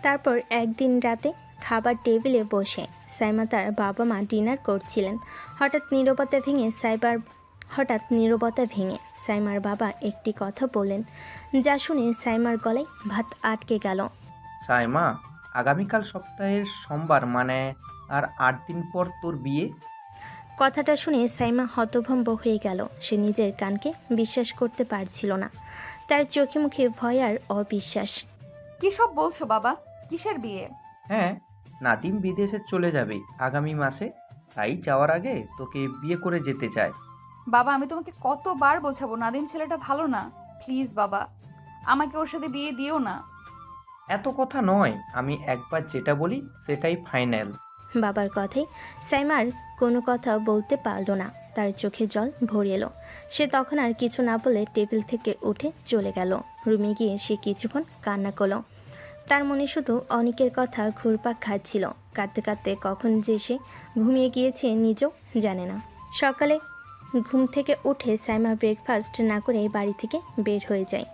তারপর একদিন রাতে খাবার টেবিলে বসে সাইমা তার বাবা মা ডিনার করছিলেন। হঠাৎ নীরবতা ভেঙে সাইমার বাবা একটি কথা বললেন, যা শুনে সাইমার গলায় ভাত আটকে গেল। সাইমা, আগামীকাল সপ্তাহের সোমবার, মানে আর 8 দিন পর তোর বিয়ে। কথাটা শুনে সাইমা হতভম্ব হয়ে গেল। সে নিজের কানকে বিশ্বাস করতে পারছিল না। তার চোখে মুখে ভয় আর অবিশ্বাস। কি সব বলছো বাবা? কিসের বিয়ে? হ্যাঁ, নাদিম বিদেশে চলে যাবে আগামী মাসে, তাই যাওয়ার আগে তোকে বিয়ে করে যেতে চায়। বাবা, আমি তোমাকে কতবার বোঝাবো নাদিম ছেলেটা ভালো না। প্লিজ বাবা, আমাকে ওর সাথে বিয়ে দিও না। এত কথা নয়, আমি একবার যেটা বলি সেটাই ফাইনাল। বাবার কথায় সাইমার কোনো কথা বলতে পারল না। তার চোখে জল ভরে এলো। সে তখন আর কিছু না বলে টেবিল থেকে উঠে চলে গেল। রুমে গিয়ে সে কিছুক্ষণ কান্না করল। তার মনে শুধু অনেকের কথা ঘুরপাক খাচ্ছিল। কাঁদতে কাঁদতে কখন যে সে ঘুমিয়ে গিয়েছে নিজেও জানে না। সকালে ঘুম থেকে উঠে সাইমা ব্রেকফাস্ট না করে বাড়ি থেকে বের হয়ে যায়।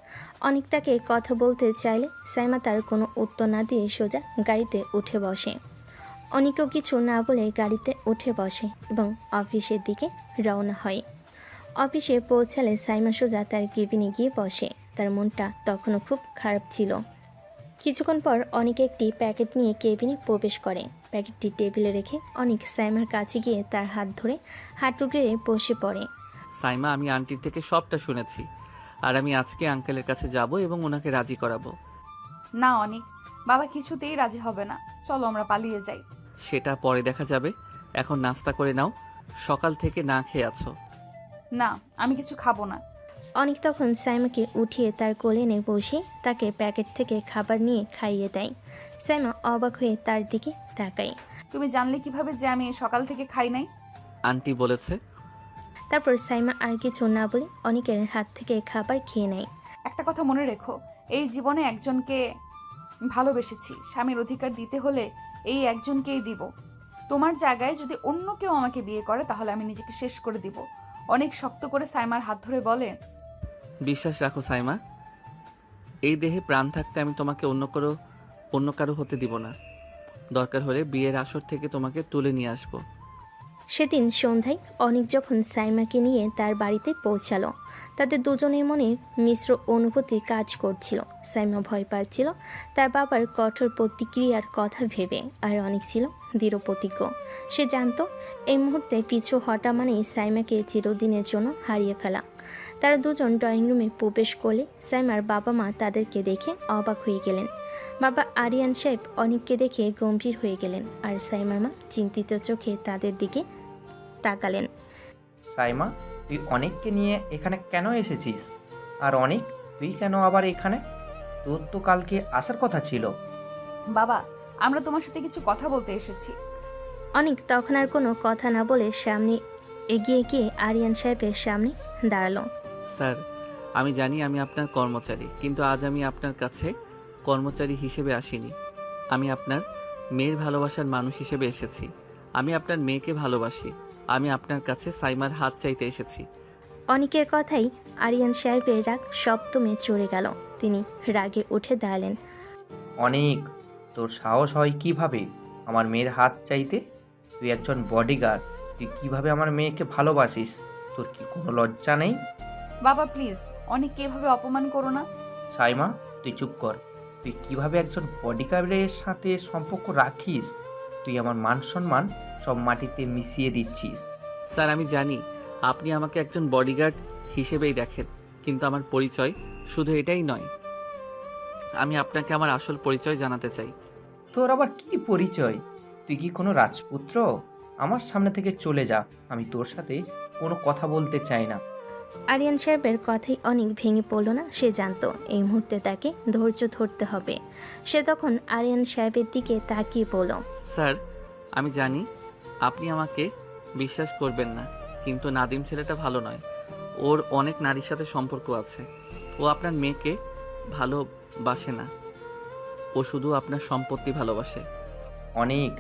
অনেক তাকে কথা বলতে চাইলে সাইমা তার কোনো উত্তর না দিয়ে সোজা গাড়িতে উঠে বসে। অনেকেও কিছু না বলে গাড়িতে উঠে বসে এবং অফিসের দিকে রওনা হয়। অফিসে পৌঁছালে সাইমা সোজা তার কেবিনে গিয়ে বসে। তার মনটা তখনও খুব খারাপ ছিল। কিছুক্ষণ পর অনেকে একটি প্যাকেট নিয়ে কেবিনে প্রবেশ করে। প্যাকেটটি টেবিলে রেখে অনেক সাইমার কাছে গিয়ে তার হাত ধরে হাঁটু গেড়ে বসে পড়ে। সাইমা, আমি আন্টির থেকে সবটা শুনেছি, আর আমি আজকে আঙ্কেলের কাছে যাব এবং ওনাকে রাজি করাবো। না অনেক, বাবা কিছুতেই রাজি হবে না। চলো আমরা পালিয়ে যাই। সেটা পরে দেখা যাবে, এখন নাস্তা করে নাও, সকাল থেকে না খেয়ে আছো। না, আমি কিছু খাবো না। অনেক তখন সাইমাকে উঠিয়ে তার কোলে এনে বসে তাকে প্যাকেট থেকে খাবার নিয়ে খাইয়ে দেয়। সাইমা অবাক হয়ে তার দিকে তাকায়। তুমি জানলে কিভাবে যে আমি সকাল থেকে খাই নাই? আন্টি বলেছে। তারপর সাইমা আর কিছু না বলে অনেকের হাত থেকে খাবার খেয়ে নেয়। একটা কথা মনে রেখো, এই জীবনে একজনকে ভালোবেসেছি। স্বামীর অধিকার দিতে হলে এই একজনকেই দিব। তোমার জায়গায় যদি অন্য কেউ আমাকে বিয়ে করে তাহলে আমি নিজেকে শেষ করে দিব। অনেক শক্ত করে সাইমার হাত ধরে বলে, বিশ্বাস রাখো সাইমা, এই দেহে প্রাণ থাকতে আমি তোমাকে অন্য কারো হতে দিব না। দরকার হলে বিয়ের আসর থেকে তোমাকে তুলে নিয়ে আসবো। সেদিন সন্ধ্যায় অনেক যখন সাইমাকে নিয়ে তার বাড়িতে পৌঁছালো, তাদের দুজনের মনে মিশ্র অনুভূতি কাজ করছিল। সাইমা ভয় পাচ্ছিল তার বাবার কঠোর প্রতিক্রিয়ার কথা ভেবে, আর অনেক ছিল দৃঢ় প্রতিজ্ঞ। সে জানতো এই মুহূর্তে পিছু হটা মানেই সাইমাকে চিরদিনের জন্য হারিয়ে ফেলা। তারা দুজন ড্রয়িং রুমে প্রবেশ করলে সাইমার বাবা মা তাদেরকে দেখে অবাক হয়ে গেলেন। বাবা আরিয়ান সাহেব অনেককে দেখে গম্ভীর হয়ে গেলেন, আর সাইমার মা চিন্তিত চোখে তাদের দিকে তাকালেন। সাইমা, তুই অনেককে নিয়ে এখানে কেন এসেছিস? আর অনেক, তুই কেন আবার এখানে? তোর তো কালকে আসার কথা ছিল। বাবা, আমরা তোমার সাথে কিছু কথা বলতে এসেছি। অনেক তখন আর কোনো কথা না বলে সামনে এগিয়ে গিয়ে আরিয়ান সাহেবের সামনে দাঁড়ালো। স্যার, আমি জানি আমি আপনার কর্মচারী, কিন্তু আজ আমি আপনার কাছে কর্মচারী হিসেবে আসিনি। আমি আপনার মেয়ের ভালোবাসার মানুষ হিসেবে এসেছি। আমি আপনার মেয়েকে ভালোবাসি। আমি আপনার কাছে সাইমার হাত চাইতে এসেছি। অনেকের কথাই আরিয়ান সাহেবের রাগ সপ্তমে চড়ে গেল। তিনি রাগে উঠে দাঁড়ালেন। অনেক, তোর সাহস হয় কিভাবে আমার মেয়ের হাত চাইতে? তুই একজন বডিগার্ড, তুই কিভাবে আমার মেয়েকে ভালোবাসিস? তোর কি কোনো লজ্জা নেই? বাবা প্লিজ, অনেককে এভাবে অপমান করো না। সাইমা, তুই চুপ কর। তুই কিভাবে একজন বডিগার্ডের সাথে সম্পর্ক রাখিস? তুই আমার মান সম্মান সব মাটিতে মিশিয়ে দিচ্ছিস। স্যার আমি জানি আপনি আমাকে একজন বডিগার্ড হিসেবেই দেখেন, কিন্তু আমার পরিচয় শুধু এটাই নয়। আমি আপনাকে আমার আসল পরিচয় জানাতে চাই। তোর আবার কি পরিচয়? তুই কি কোনো রাজপুত্র? আমার সামনে থেকে চলে যা, আমি তোর সাথে কোনো কথা বলতে চাই না। আরিয়ান সাহেবের কথাই অনেক ভেঙে পড়ল না। সে জানতো এই মুহূর্তে তাকে ধৈর্য ধরতে হবে। সে তখন আরিয়ান সাহেবের দিকে তাকিয়ে বলল, স্যার আমি জানি আপনি আমাকে বিশ্বাস করবেন না, কিন্তু নাদিম ছেলেটা ভালো নয়। ওর অনেক নারীর সাথে সম্পর্ক আছে। ও আপনার মেয়েকে ভালোবাসে না, ও শুধু আপনার সম্পত্তি ভালোবাসে। অনেক,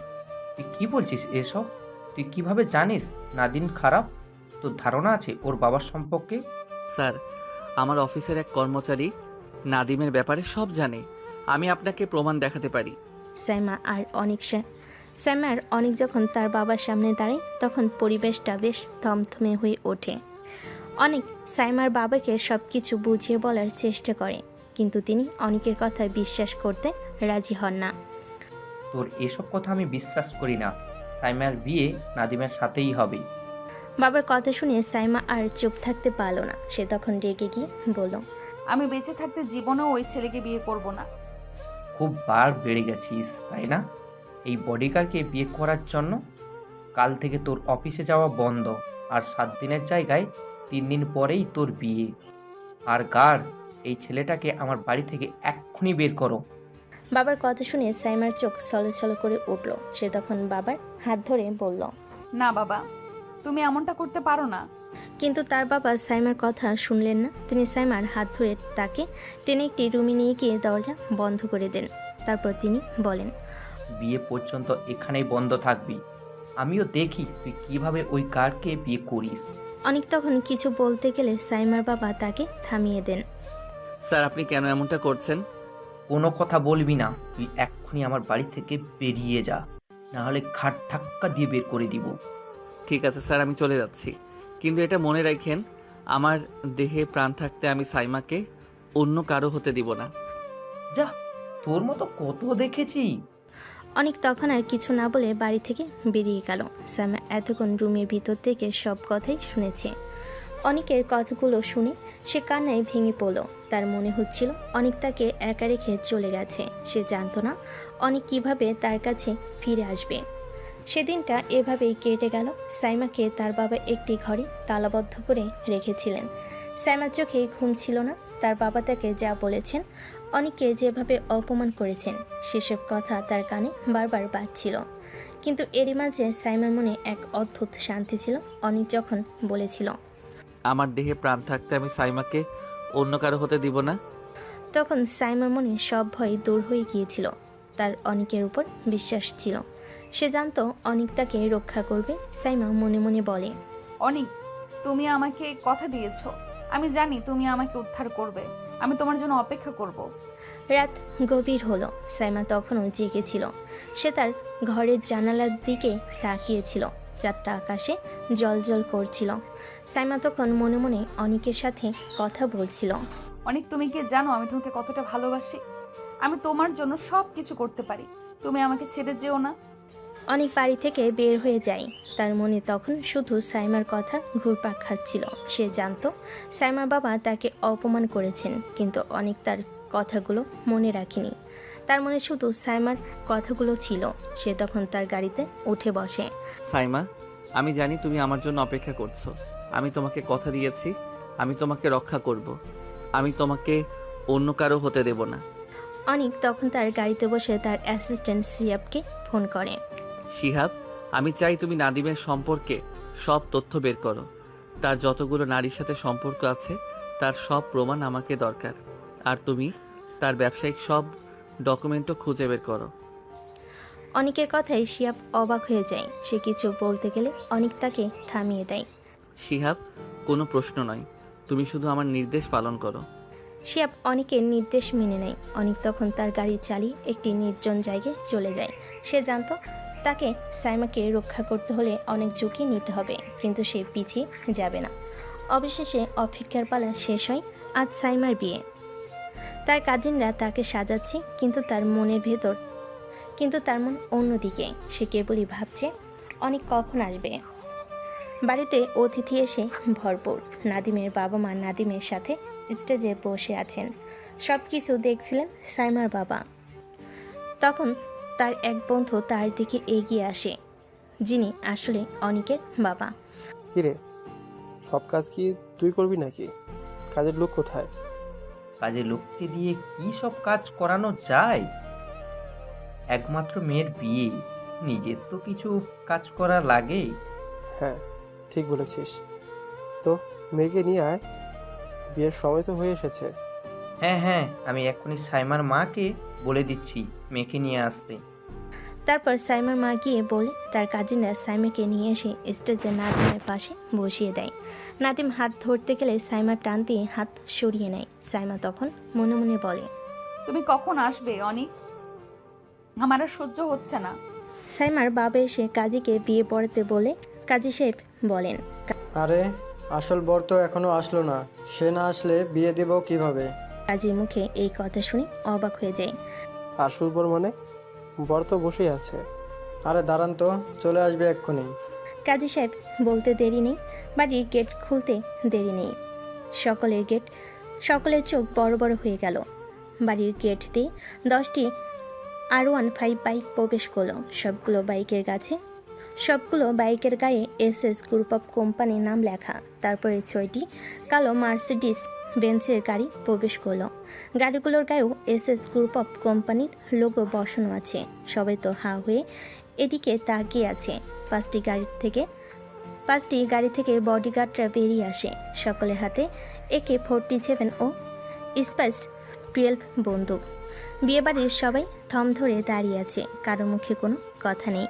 তুই কি বলছিস এসব? তুই কিভাবে জানিস নাদিম খারাপ? তোর ধারণা আছে ওর বাবার সম্পর্কে? স্যার আমার অফিসের এক কর্মচারী নাদিমের ব্যাপারে সব জানে। আমি আপনাকে প্রমাণ দেখাতে পারি। সাইমা আর অনেক যখন তার বাবার সামনে দাঁড়ায় তখন পরিবেশটা বেশ থমথমে হয়ে ওঠে। অনেক সাইমার বাবাকে সব কিছু বুঝিয়ে বলার চেষ্টা করে, কিন্তু তিনি অনেকের কথা বিশ্বাস করতে রাজি হন না। তোর এসব কথা আমি বিশ্বাস করি না। সাইমার বিয়ে নাদিমের সাথেই হবে। বাবার কথা শুনে সাইমা আর চুপ থাকতে পারল না। সে তখন রেগে গিয়ে বলল, আমি বেঁচে থাকতে জীবনেও ওই ছেলেকে বিয়ে করব না। খুব বার বেড়ে গেছিস তাই না এই বডিগার্ডকে বিয়ে করার জন্য? কাল থেকে তোর অফিসে যাওয়া বন্ধ, আর 7 দিনের জায়গায় 3 দিন পরেই তোর বিয়ে। আর গার্ড, এই ছেলেটাকে আমার বাড়ি থেকে এক্ষুনি বের করো। বাবার কথা শুনে সাইমার চোখ ছলছল করে উঠল। সে তখন বাবার হাত ধরে বলল, না বাবা, তুমি এমনটা করতে পারো না। কিন্তু তার বাবা সাইমার কথা শুনলেন না। তিনি সাইমার হাত ধরে তাকে টেনে একটি রুমে নিয়ে গিয়ে দরজা বন্ধ করে দেন। তারপর তিনি বলেন, বিয়ে পর্যন্ত এখানেই বন্ধ থাকবি। আমিও দেখি তুই কিভাবে ওই গার্ডকে বিয়ে করিস। অনেক তখন কিছু বলতে গেলে সাইমার বাবা তাকে থামিয়ে দেন। স্যার আপনি কেন এমনটা করছেন? কোনো কথা বলবি না, তুই এক্ষুনি আমার বাড়ি থেকে বেরিয়ে যা, নাহলে ঘাট ধাক্কা দিয়ে বের করে দিব। ঠিক আছে স্যার, আমি চলে যাচ্ছি, কিন্তু এটা মনে রাখেন আমার দেহে প্রাণ থাকতে আমি সাইমাকে অন্য কারো হতে দিব না। যা, তোর মতো কত দেখেছি। অনেক তখন আর কিছু না বলে বাড়ি থেকে বেরিয়ে গেল। সাইমা এতক্ষণ রুমের ভিতর থেকে সব কথাই শুনেছে। অনেকের কথাগুলো শুনে সে কান্নায় ভেঙে পড়ল। তার মনে হচ্ছিল অনেক তাকে একা রেখে চলে গেছে। সে জানতো না অনেক কিভাবে তার কাছে ফিরে আসবে। সেদিনটা এভাবেই কেটে গেল। সাইমাকে তার বাবা একটি ঘরে তালাবদ্ধ করে রেখেছিলেন। সাইমার চোখে ঘুম ছিল না। তার বাবা তাকে যা বলেছেন, অনেককে যেভাবে অপমান করেছেন, সেসব কথা তার কানে বারবার বাজছিল। কিন্তু এরই মাঝে সাইমার মনে এক অদ্ভুত শান্তি ছিল। অনেক যখন বলেছিল, আমার দেহে প্রাণ থাকতে আমি সাইমাকে অন্য কারো হতে দিব না, তখন সাইমার মনে সব ভয় দূর হয়ে গিয়েছিল। তার অনেকের উপর বিশ্বাস ছিল। সে জানতো অনেক তাকে রক্ষা করবে। সাইমা মনে মনে বলে, অনেক, তুমি আমাকে কথা দিয়েছো। আমি জানি তুমি আমাকে উদ্ধার করবে। আমি তোমার জন্য অপেক্ষা করব। রাত গভীর হলো। সাইমা তখনও জেগেছিল। সে তার ঘরের জানালার দিকে তাকিয়েছিল। চাঁদটা আকাশে জ্বলজ্বল করছিল। সাইমা তখন মনে মনে অনেকের সাথে কথা বলছিল। অনেক, তুমি কি জানো আমি তোমাকে কতটা ভালোবাসি? আমি তোমার জন্য সব কিছু করতে পারি। তুমি আমাকে ছেড়ে যেও না। অনেক বাড়ি থেকে বের হয়ে যায়। তার মনে তখন শুধু সাইমার কথা ঘুরপাক খাচ্ছিল। সে জানতো সাইমার বাবা তাকে অপমান করেছেন, কিন্তু অনেক তার কথাগুলো মনে রাখেনি। তার মনে শুধু সাইমার কথাগুলো ছিল। সে তখন তার গাড়িতে উঠে বসে। সাইমা আমি জানি তুমি আমার জন্য অপেক্ষা করছো। আমি তোমাকে কথা দিয়েছি আমি তোমাকে রক্ষা করব। আমি তোমাকে অন্য কারো হতে দেব না। অনেক তখন তার গাড়িতে বসে তার অ্যাসিস্ট্যান্ট সিয়াবকে ফোন করে। শিহাব, আমি চাই তুমি নাদিমের সম্পর্কে সব তথ্য বের করো। তার যতগুলো নারীর সাথে সম্পর্ক আছে তার সব প্রমাণ আমাকে দরকার। আর তুমি তার ব্যবসায়িক সব ডকুমেন্টও খুঁজে বের করো। অনেকের কথায় শিয়াব অবাক হয়ে যায়। সে কিছু বলতে গেলে অনেক তাকে থামিয়ে দেয়। শিহাব, কোনো প্রশ্ন নয়, তুমি শুধু আমার নির্দেশ পালন করো। শিয়াব অনেকের নির্দেশ মেনে নেয়। অনেক তখন তার গাড়ি চালিয়ে একটি নির্জন জায়গায় চলে যায়। সে জানতো তাকে সাইমাকে রক্ষা করতে হলে অনেক ঝুঁকি নিতে হবে, কিন্তু সে পিছিয়ে যাবে না। অবশেষে অপেক্ষার পালা শেষ হয়। আজ সাইমার বিয়ে। তার কাজিনরা তাকে সাজাচ্ছে, কিন্তু তার মন অন্যদিকে। সে কেবলই ভাবছে অনেক কখন আসবে। বাড়িতে অতিথি এসে ভরপুর। নাদিমের বাবা মা নাদিমের সাথে স্টেজে বসে আছেন। সব কিছু দেখছিলেন সাইমার বাবা। তখন তার এক বন্ধু তার দিকে এগিয়ে আসে, যিনি আসলে অনিকের বাবা। কিরে, সব কাজ কি তুই করবি নাকি? কাজের লোক কোথায়? কাজে লোককে দিয়ে কি সব কাজ করানো যায়? একমাত্র মেয়ের বিয়ে, নিজের তো কিছু কাজ করা লাগে। হ্যাঁ, ঠিক বলেছিস। তো মেয়েকে নিয়ে আয়, বিয়ের সময় তো হয়ে এসেছে। হ্যাঁ হ্যাঁ, আমি এখনই সাইমার মাকে বলে দিচ্ছি মেয়েকে নিয়ে আসতে। তারপর সাইমার মা গিয়ে বলে তার কাজিনরা সাইমাকে নিয়ে এসে স্টেজে নাদিমের পাশে বসিয়ে দেয়। নাদিম হাত ধরতে গেলে সাইমা টান দিয়ে হাত সরিয়ে নেয়। সাইমা তখন মনে মনে বলে, তুমি কখন আসবে অনিক? আমার আর সহ্য হচ্ছে না। সাইমার বাবা এসে কাজীকে বিয়ে পড়াতে বলে কাজী সাহেব বলেন, আরে আসল বর তো এখনো আসলো না, সে না আসলে বিয়ে দেব কিভাবে? কাজীর মুখে এই কথা শুনে অবাক হয়ে যায়। আসল বর মানে? বর তো বসেই আছে। আরে দাঁড়ান তো, চলে আসবে এক্ষুনি। কাজী সাহেব বলতে দেরি নেই, বাড়ির গেট খুলতে দেরি নেই। সকলের চোখ বড় বড় হয়ে গেল। বাড়ির গেট দিয়ে 10টি R15 বাইক প্রবেশ করলো। সবগুলো বাইকের গায়ে SS গ্রুপ অফ কোম্পানির নাম লেখা। তারপরে 6টি কালো মার্সিডিস বেঞ্চের গাড়ি প্রবেশ করলো। গাড়িগুলোর গায়েও SS গ্রুপ অফ কোম্পানির লোগো বসানো আছে। সবাই তো হা হয়ে এদিকে তাকিয়ে আছে। পাঁচটি গাড়ি থেকে বডিগার্ডরা বেরিয়ে আসে। সকলের হাতে AK-47 ও স্পাইস 12 বন্দুক। বিয়েবাড়ির সবাই থম ধরে দাঁড়িয়ে আছে, কারো মুখে কোনো কথা নেই।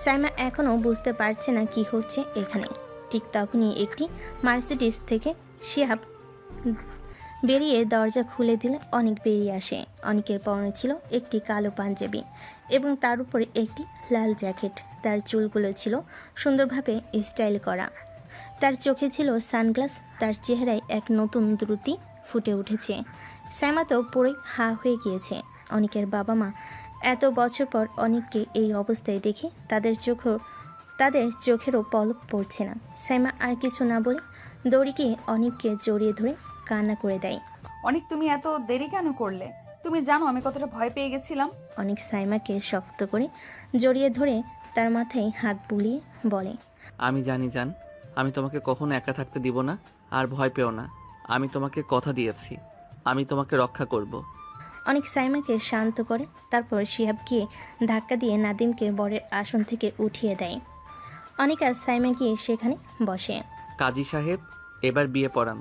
সাইমা এখনও বুঝতে পারছে না কি হচ্ছে এখানে। ঠিক তখনই একটি মার্সিডিস থেকে শিহাব বেরিয়ে দরজা খুলে দিলে অনেক বেরিয়ে আসে। অনেকের পরনে ছিল একটি কালো পাঞ্জাবি এবং তার উপরে একটি লাল জ্যাকেট। তার চুলগুলো ছিল সুন্দরভাবে স্টাইল করা, তার চোখে ছিল সানগ্লাস, তার চেহারায় এক নতুন দ্রুতি ফুটে উঠেছে। সাইমা তো পুরোই হা হয়ে গিয়েছে। অনেকের বাবা মা এত বছর পর অনেককে এই অবস্থায় দেখে তাদের চোখেরও পলক পড়ছে না। সাইমা আর কিছু না বলে দৌড়ে গিয়ে অনেককে জড়িয়ে ধরে কান্না করে দেয়। অনিক, তুমি এত দেরি কেন করলে? তুমি জানো আমি কতটা ভয় পেয়ে গেছিলাম। অনেক সাইমাকে শক্ত করে জড়িয়ে ধরে তার মাথায় হাত বুলিয়ে বলে, আমি জানি জান, আমি তোমাকে কখনো একা থাকতে দিব না, আর ভয় পেও না। আমি তোমাকে কথা দিয়েছি, আমি তোমাকে রক্ষা করব। অনেক সাইমাকে শান্ত করে। তারপর শিহাব গিয়ে ধাক্কা দিয়ে নাদিমকে বরের আসন থেকে উঠিয়ে দেয়। অনেক আর সাইমা গিয়ে সেখানে বসে। কাজী সাহেব, এবার বিয়ে পড়ান।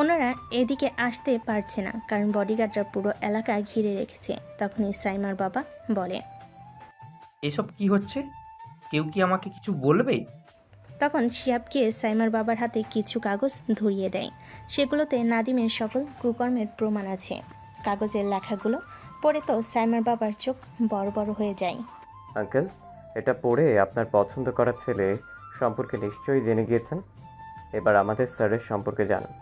ওনারা এদিকে আসতে পারছে না, কারণ বডিগার্ডরা পুরো এলাকা ঘিরে রেখেছে। তখনই সাইমার বাবা বলে, এসব কি হচ্ছে? কেউ কি আমাকে কিছু বলবে? তখন শিহাব গিয়ে সাইমার বাবার হাতে কিছু কাগজ ধরিয়ে দেয়। সেগুলোতে নাদিমের সকল কুকর্মের প্রমাণ আছে। কাগজের লেখাগুলো পড়ে তো সাইমার বাবার চোখ বড় বড় হয়ে যায়। আঙ্কেল, এটা পড়ে আপনার পছন্দ করা ছেলে সম্পর্কে নিশ্চয়ই জেনে গিয়েছেন। এবার আমাদের স্যারের সম্পর্কে জানুন।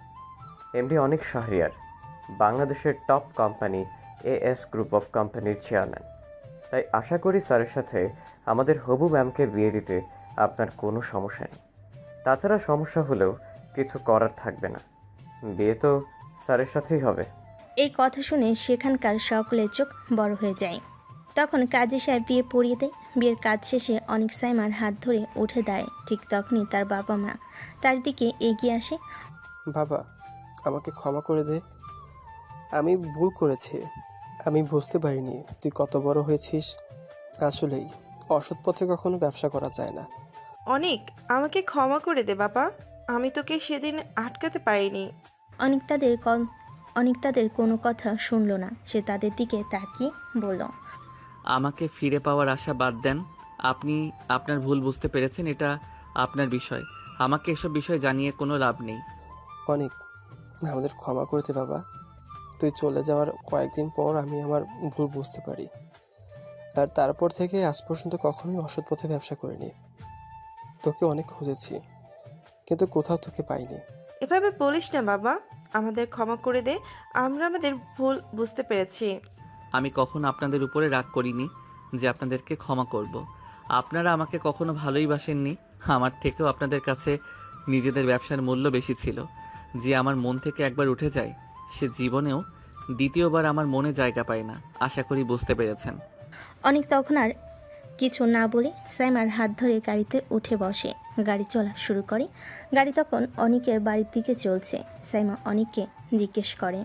এমডি অনিক শাহরিয়ার, বাংলাদেশের top company AS group of কোম্পানির চেয়ারম্যান। তাই আশা করি স্যারের সাথে আমাদের হবু ম্যামকে বিয়ে দিতে আপনার কোনো সমস্যা নেই। তাছাড়া সমস্যা হলেও কিছু করার থাকবে না, বিয়ে তো স্যারের সাথেই হবে। এই কথা শুনে সেখানকার সকলের চোখ বড় হয়ে যায়। তখন কাজী সাহেব বিয়ে পড়িয়ে দেয়। বিয়ের কাজ শেষে অনেক সাইমার হাত ধরে উঠে দাঁড়ায়। ঠিক তখনই তার বাবা মা তার দিকে এগিয়ে আসে। বাবা, আমাকে ক্ষমা করে দে। আমি ভুল করেছি। আমি বুঝতে পারিনি তুই কত বড় হয়েছিস। আসলেই অসৎ পথে কখনো ব্যবসা করা যায় না। অনেক, আমাকে ক্ষমা করে দে বাবা, আমি তোকে সেদিন আটকাতে পারিনি। অনেক তাদের কোনো কথা শুনল না। সে তাদের দিকে তাকিয়ে বলল, আমাকে ফিরে পাওয়ার আশা বাদ দেন। আপনি আপনার ভুল বুঝতে পেরেছেন, এটা আপনার বিষয়। আমাকে এসব বিষয় জানিয়ে কোনো লাভ নেই। অনেক, আমাদের ক্ষমা করে দে বাবা। তুই চলে যাওয়ার কয়েকদিন পর আমি আমার ভুল বুঝতে পারি, আর তারপর থেকে আজ পর্যন্ত কখনোই অসৎ পথে ব্যবসা করিনি। তোকে অনেক খুঁজেছি, কিন্তু কোথাও তোকে পাইনি। এভাবে বলিস না বাবা, আমাদের ক্ষমা করে দে, আমরা আমাদের ভুল বুঝতে পেরেছি। আমি কখনো আপনাদের উপরে রাগ করিনি যে আপনাদেরকে ক্ষমা করব। আপনারা আমাকে কখনো ভালোই বাসেননি, আমার থেকেও আপনাদের কাছে নিজেদের ব্যবসার মূল্য বেশি ছিল। যে আমার মন থেকে একবার উঠে যায় সে জীবনেও দ্বিতীয়বার আমার মনে জায়গা পায় না। আশা করি বুঝতে পেরেছেন। অনেক তখন আর কিছু না বলে সাইমার হাত ধরে গাড়িতে উঠে বসে। গাড়ি চলা শুরু করে। গাড়ি তখন অনিকের বাড়ির দিকে চলছে। সাইমা অনিককে জিজ্ঞেস করে,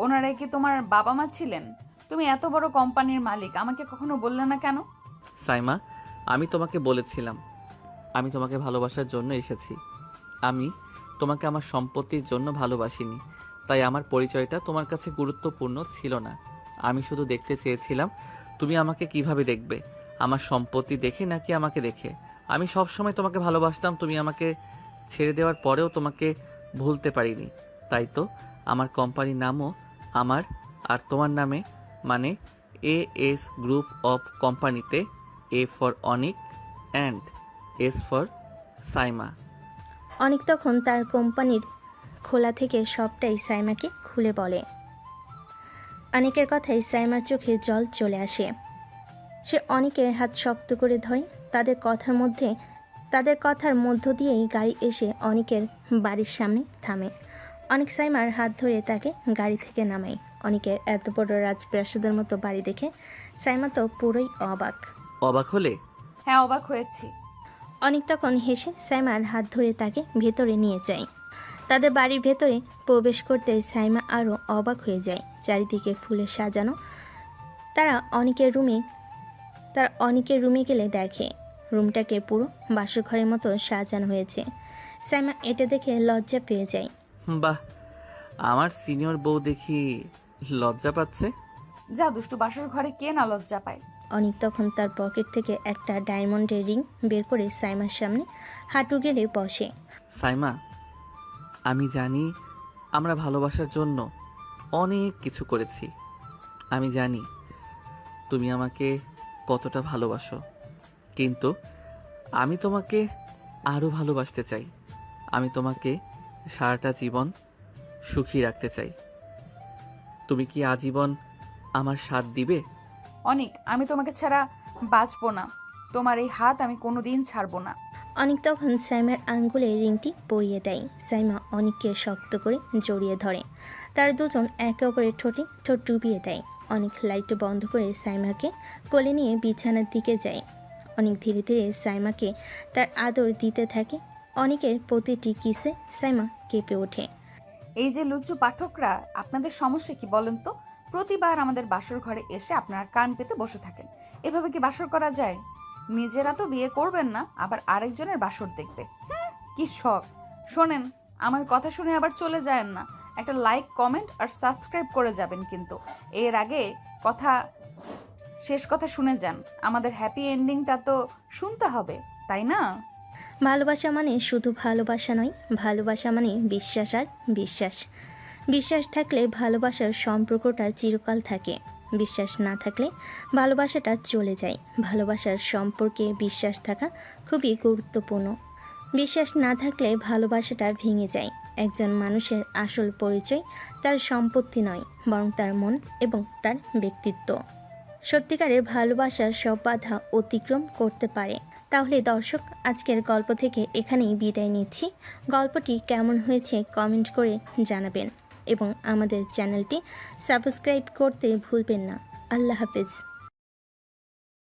ওনারা কি তোমার বাবা মা ছিলেন? তুমি এত বড় কোম্পানির মালিক, আমাকে কখনো বললে না কেন? সাইমা, আমি তোমাকে বলেছিলাম আমি তোমাকে ভালোবাসার জন্য এসেছি। আমি তোমাকে আমার সম্পত্তির জন্য ভালোবাসিনি, তাই আমার পরিচয়টা তোমার কাছে গুরুত্বপূর্ণ ছিল না। আমি শুধু দেখতে চেয়েছিলাম তুমি আমাকে কিভাবে দেখবে, আমার সম্পত্তি দেখে নাকি আমাকে দেখে। আমি সব সময় তোমাকে ভালোবাসতাম, তুমি আমাকে ছেড়ে দেওয়ার পরেও তোমাকে ভুলতে পারিনি। তাই তো আমার কোম্পানির নামও আমার আর তোমার নামে, মানে AS গ্রুপ অফ কোম্পানিতে A for Anik and S for Saima. Anik তখন তার কোম্পানির খোলা থেকে সবটাই সাইমাকে খুলে বলে। অনিকের কথায় সাইমার চোখে জল চলে আসে। সে অনিকের হাত শক্ত করে ধরে। তাদের কথার মধ্য দিয়েই গাড়ি এসে অনিকের বাড়ির সামনে থামে। অনিক সাইমার হাত ধরে তাকে গাড়ি থেকে নামায়। অনিকের এত বড় রাজপ্রাসাদের মতো বাড়ি দেখে সাইমা তো পুরোই অবাক। অবাক হলে? হ্যাঁ, অবাক হয়েছি। অনিক তখন হেসে সাইমার হাত ধরে তাকে ভেতরে নিয়ে যায়। তাদের বাড়ির ভেতরে প্রবেশ করতে সাইমা আরও অবাক হয়ে যায়। চারিদিকে ফুলে সাজানো। তারা অনিকের রুমে গেলে দেখে রুমটাকে পুরো বাসরঘরের মতো সাজানো হয়েছে। সাইমা এটা দেখে লজ্জা পেয়ে যায়। বাহ, আমার সিনিয়র বউ দেখি লজ্জা পাচ্ছে। যা দুষ্টু, বাসর ঘরে কে না লজ্জা পায়? অনিক তখন তার পকেট থেকে একটা ডায়মন্ডের রিং বের করে সাইমার সামনে হাঁটু গেড়ে বসে। সাইমা, আমি জানি আমরা ভালোবাসার জন্য অনেক কিছু করেছি। আমি জানি তুমি আমাকে কতটা ভালোবাসো, কিন্তু আমি তোমাকে আরও ভালোবাসতে চাই। আমি তোমাকে সারাটা জীবন সুখী রাখতে চাই। তুমি কি আজীবন আমার সাথ দিবে? অনিক, আমি তোমাকে ছাড়া বাঁচবো না। তোমার এই হাত আমি কোনোদিন ছাড়বো না। অনিক তখন সাইমার আঙ্গুলে রিংটি পরিয়ে দেয়। সাইমা অনিককে শক্ত করে জড়িয়ে ধরে। তারা দুজন একে অপরের ঠোঁটে ঠোঁট ডুবিয়ে দেয়। অনিক লাইট বন্ধ করে সাইমাকে কোলে নিয়ে বিছানার দিকে যায়। অনিক ধীরে ধীরে সাইমাকে তার আদর দিতে থাকে। অনিকের প্রতিটি কিসে সাইমা কেঁপে ওঠে। এই যে লুচু পাঠকরা, আপনাদের সমস্যা কি বলেন তো? প্রতিবার আমাদের বাসর ঘরে এসে আপনারা কান পেতে বসে থাকেন। এভাবে কি বাসর করা যায়? নিজেরা তো বিয়ে করবেন না, আবার আরেকজনের বাসর দেখবে। কি শখ! শোনেন, আমার কথা শুনে আবার চলে যায়েন না। একটা লাইক, কমেন্ট আর সাবস্ক্রাইব করে যাবেন, কিন্তু এর আগে শেষ কথা শুনে যান। আমাদের হ্যাপি এন্ডিংটা তো শুনতে হবে, তাই না? ভালোবাসা মানে শুধু ভালোবাসা নয়, ভালোবাসা মানে বিশ্বাস আর বিশ্বাস। বিশ্বাস থাকলে ভালোবাসার সম্পর্কটা চিরকাল থাকে। বিশ্বাস না থাকলে ভালোবাসাটা চলে যায়। ভালোবাসার সম্পর্কে বিশ্বাস থাকা খুবই গুরুত্বপূর্ণ। বিশ্বাস না থাকলে ভালোবাসাটা ভেঙে যায়। একজন মানুষের আসল পরিচয় তার সম্পত্তি নয়, বরং তার মন এবং তার ব্যক্তিত্ব। সত্যিকারের ভালোবাসা সব বাধা অতিক্রম করতে পারে। তাহলে দর্শক, আজকের গল্প থেকে এখানেই বিদায় নিচ্ছি। গল্পটি কেমন হয়েছে কমেন্ট করে জানাবেন এবং আমাদের চ্যানেলটি সাবস্ক্রাইব করতে ভুলবেন না। আল্লাহ হাফেজ।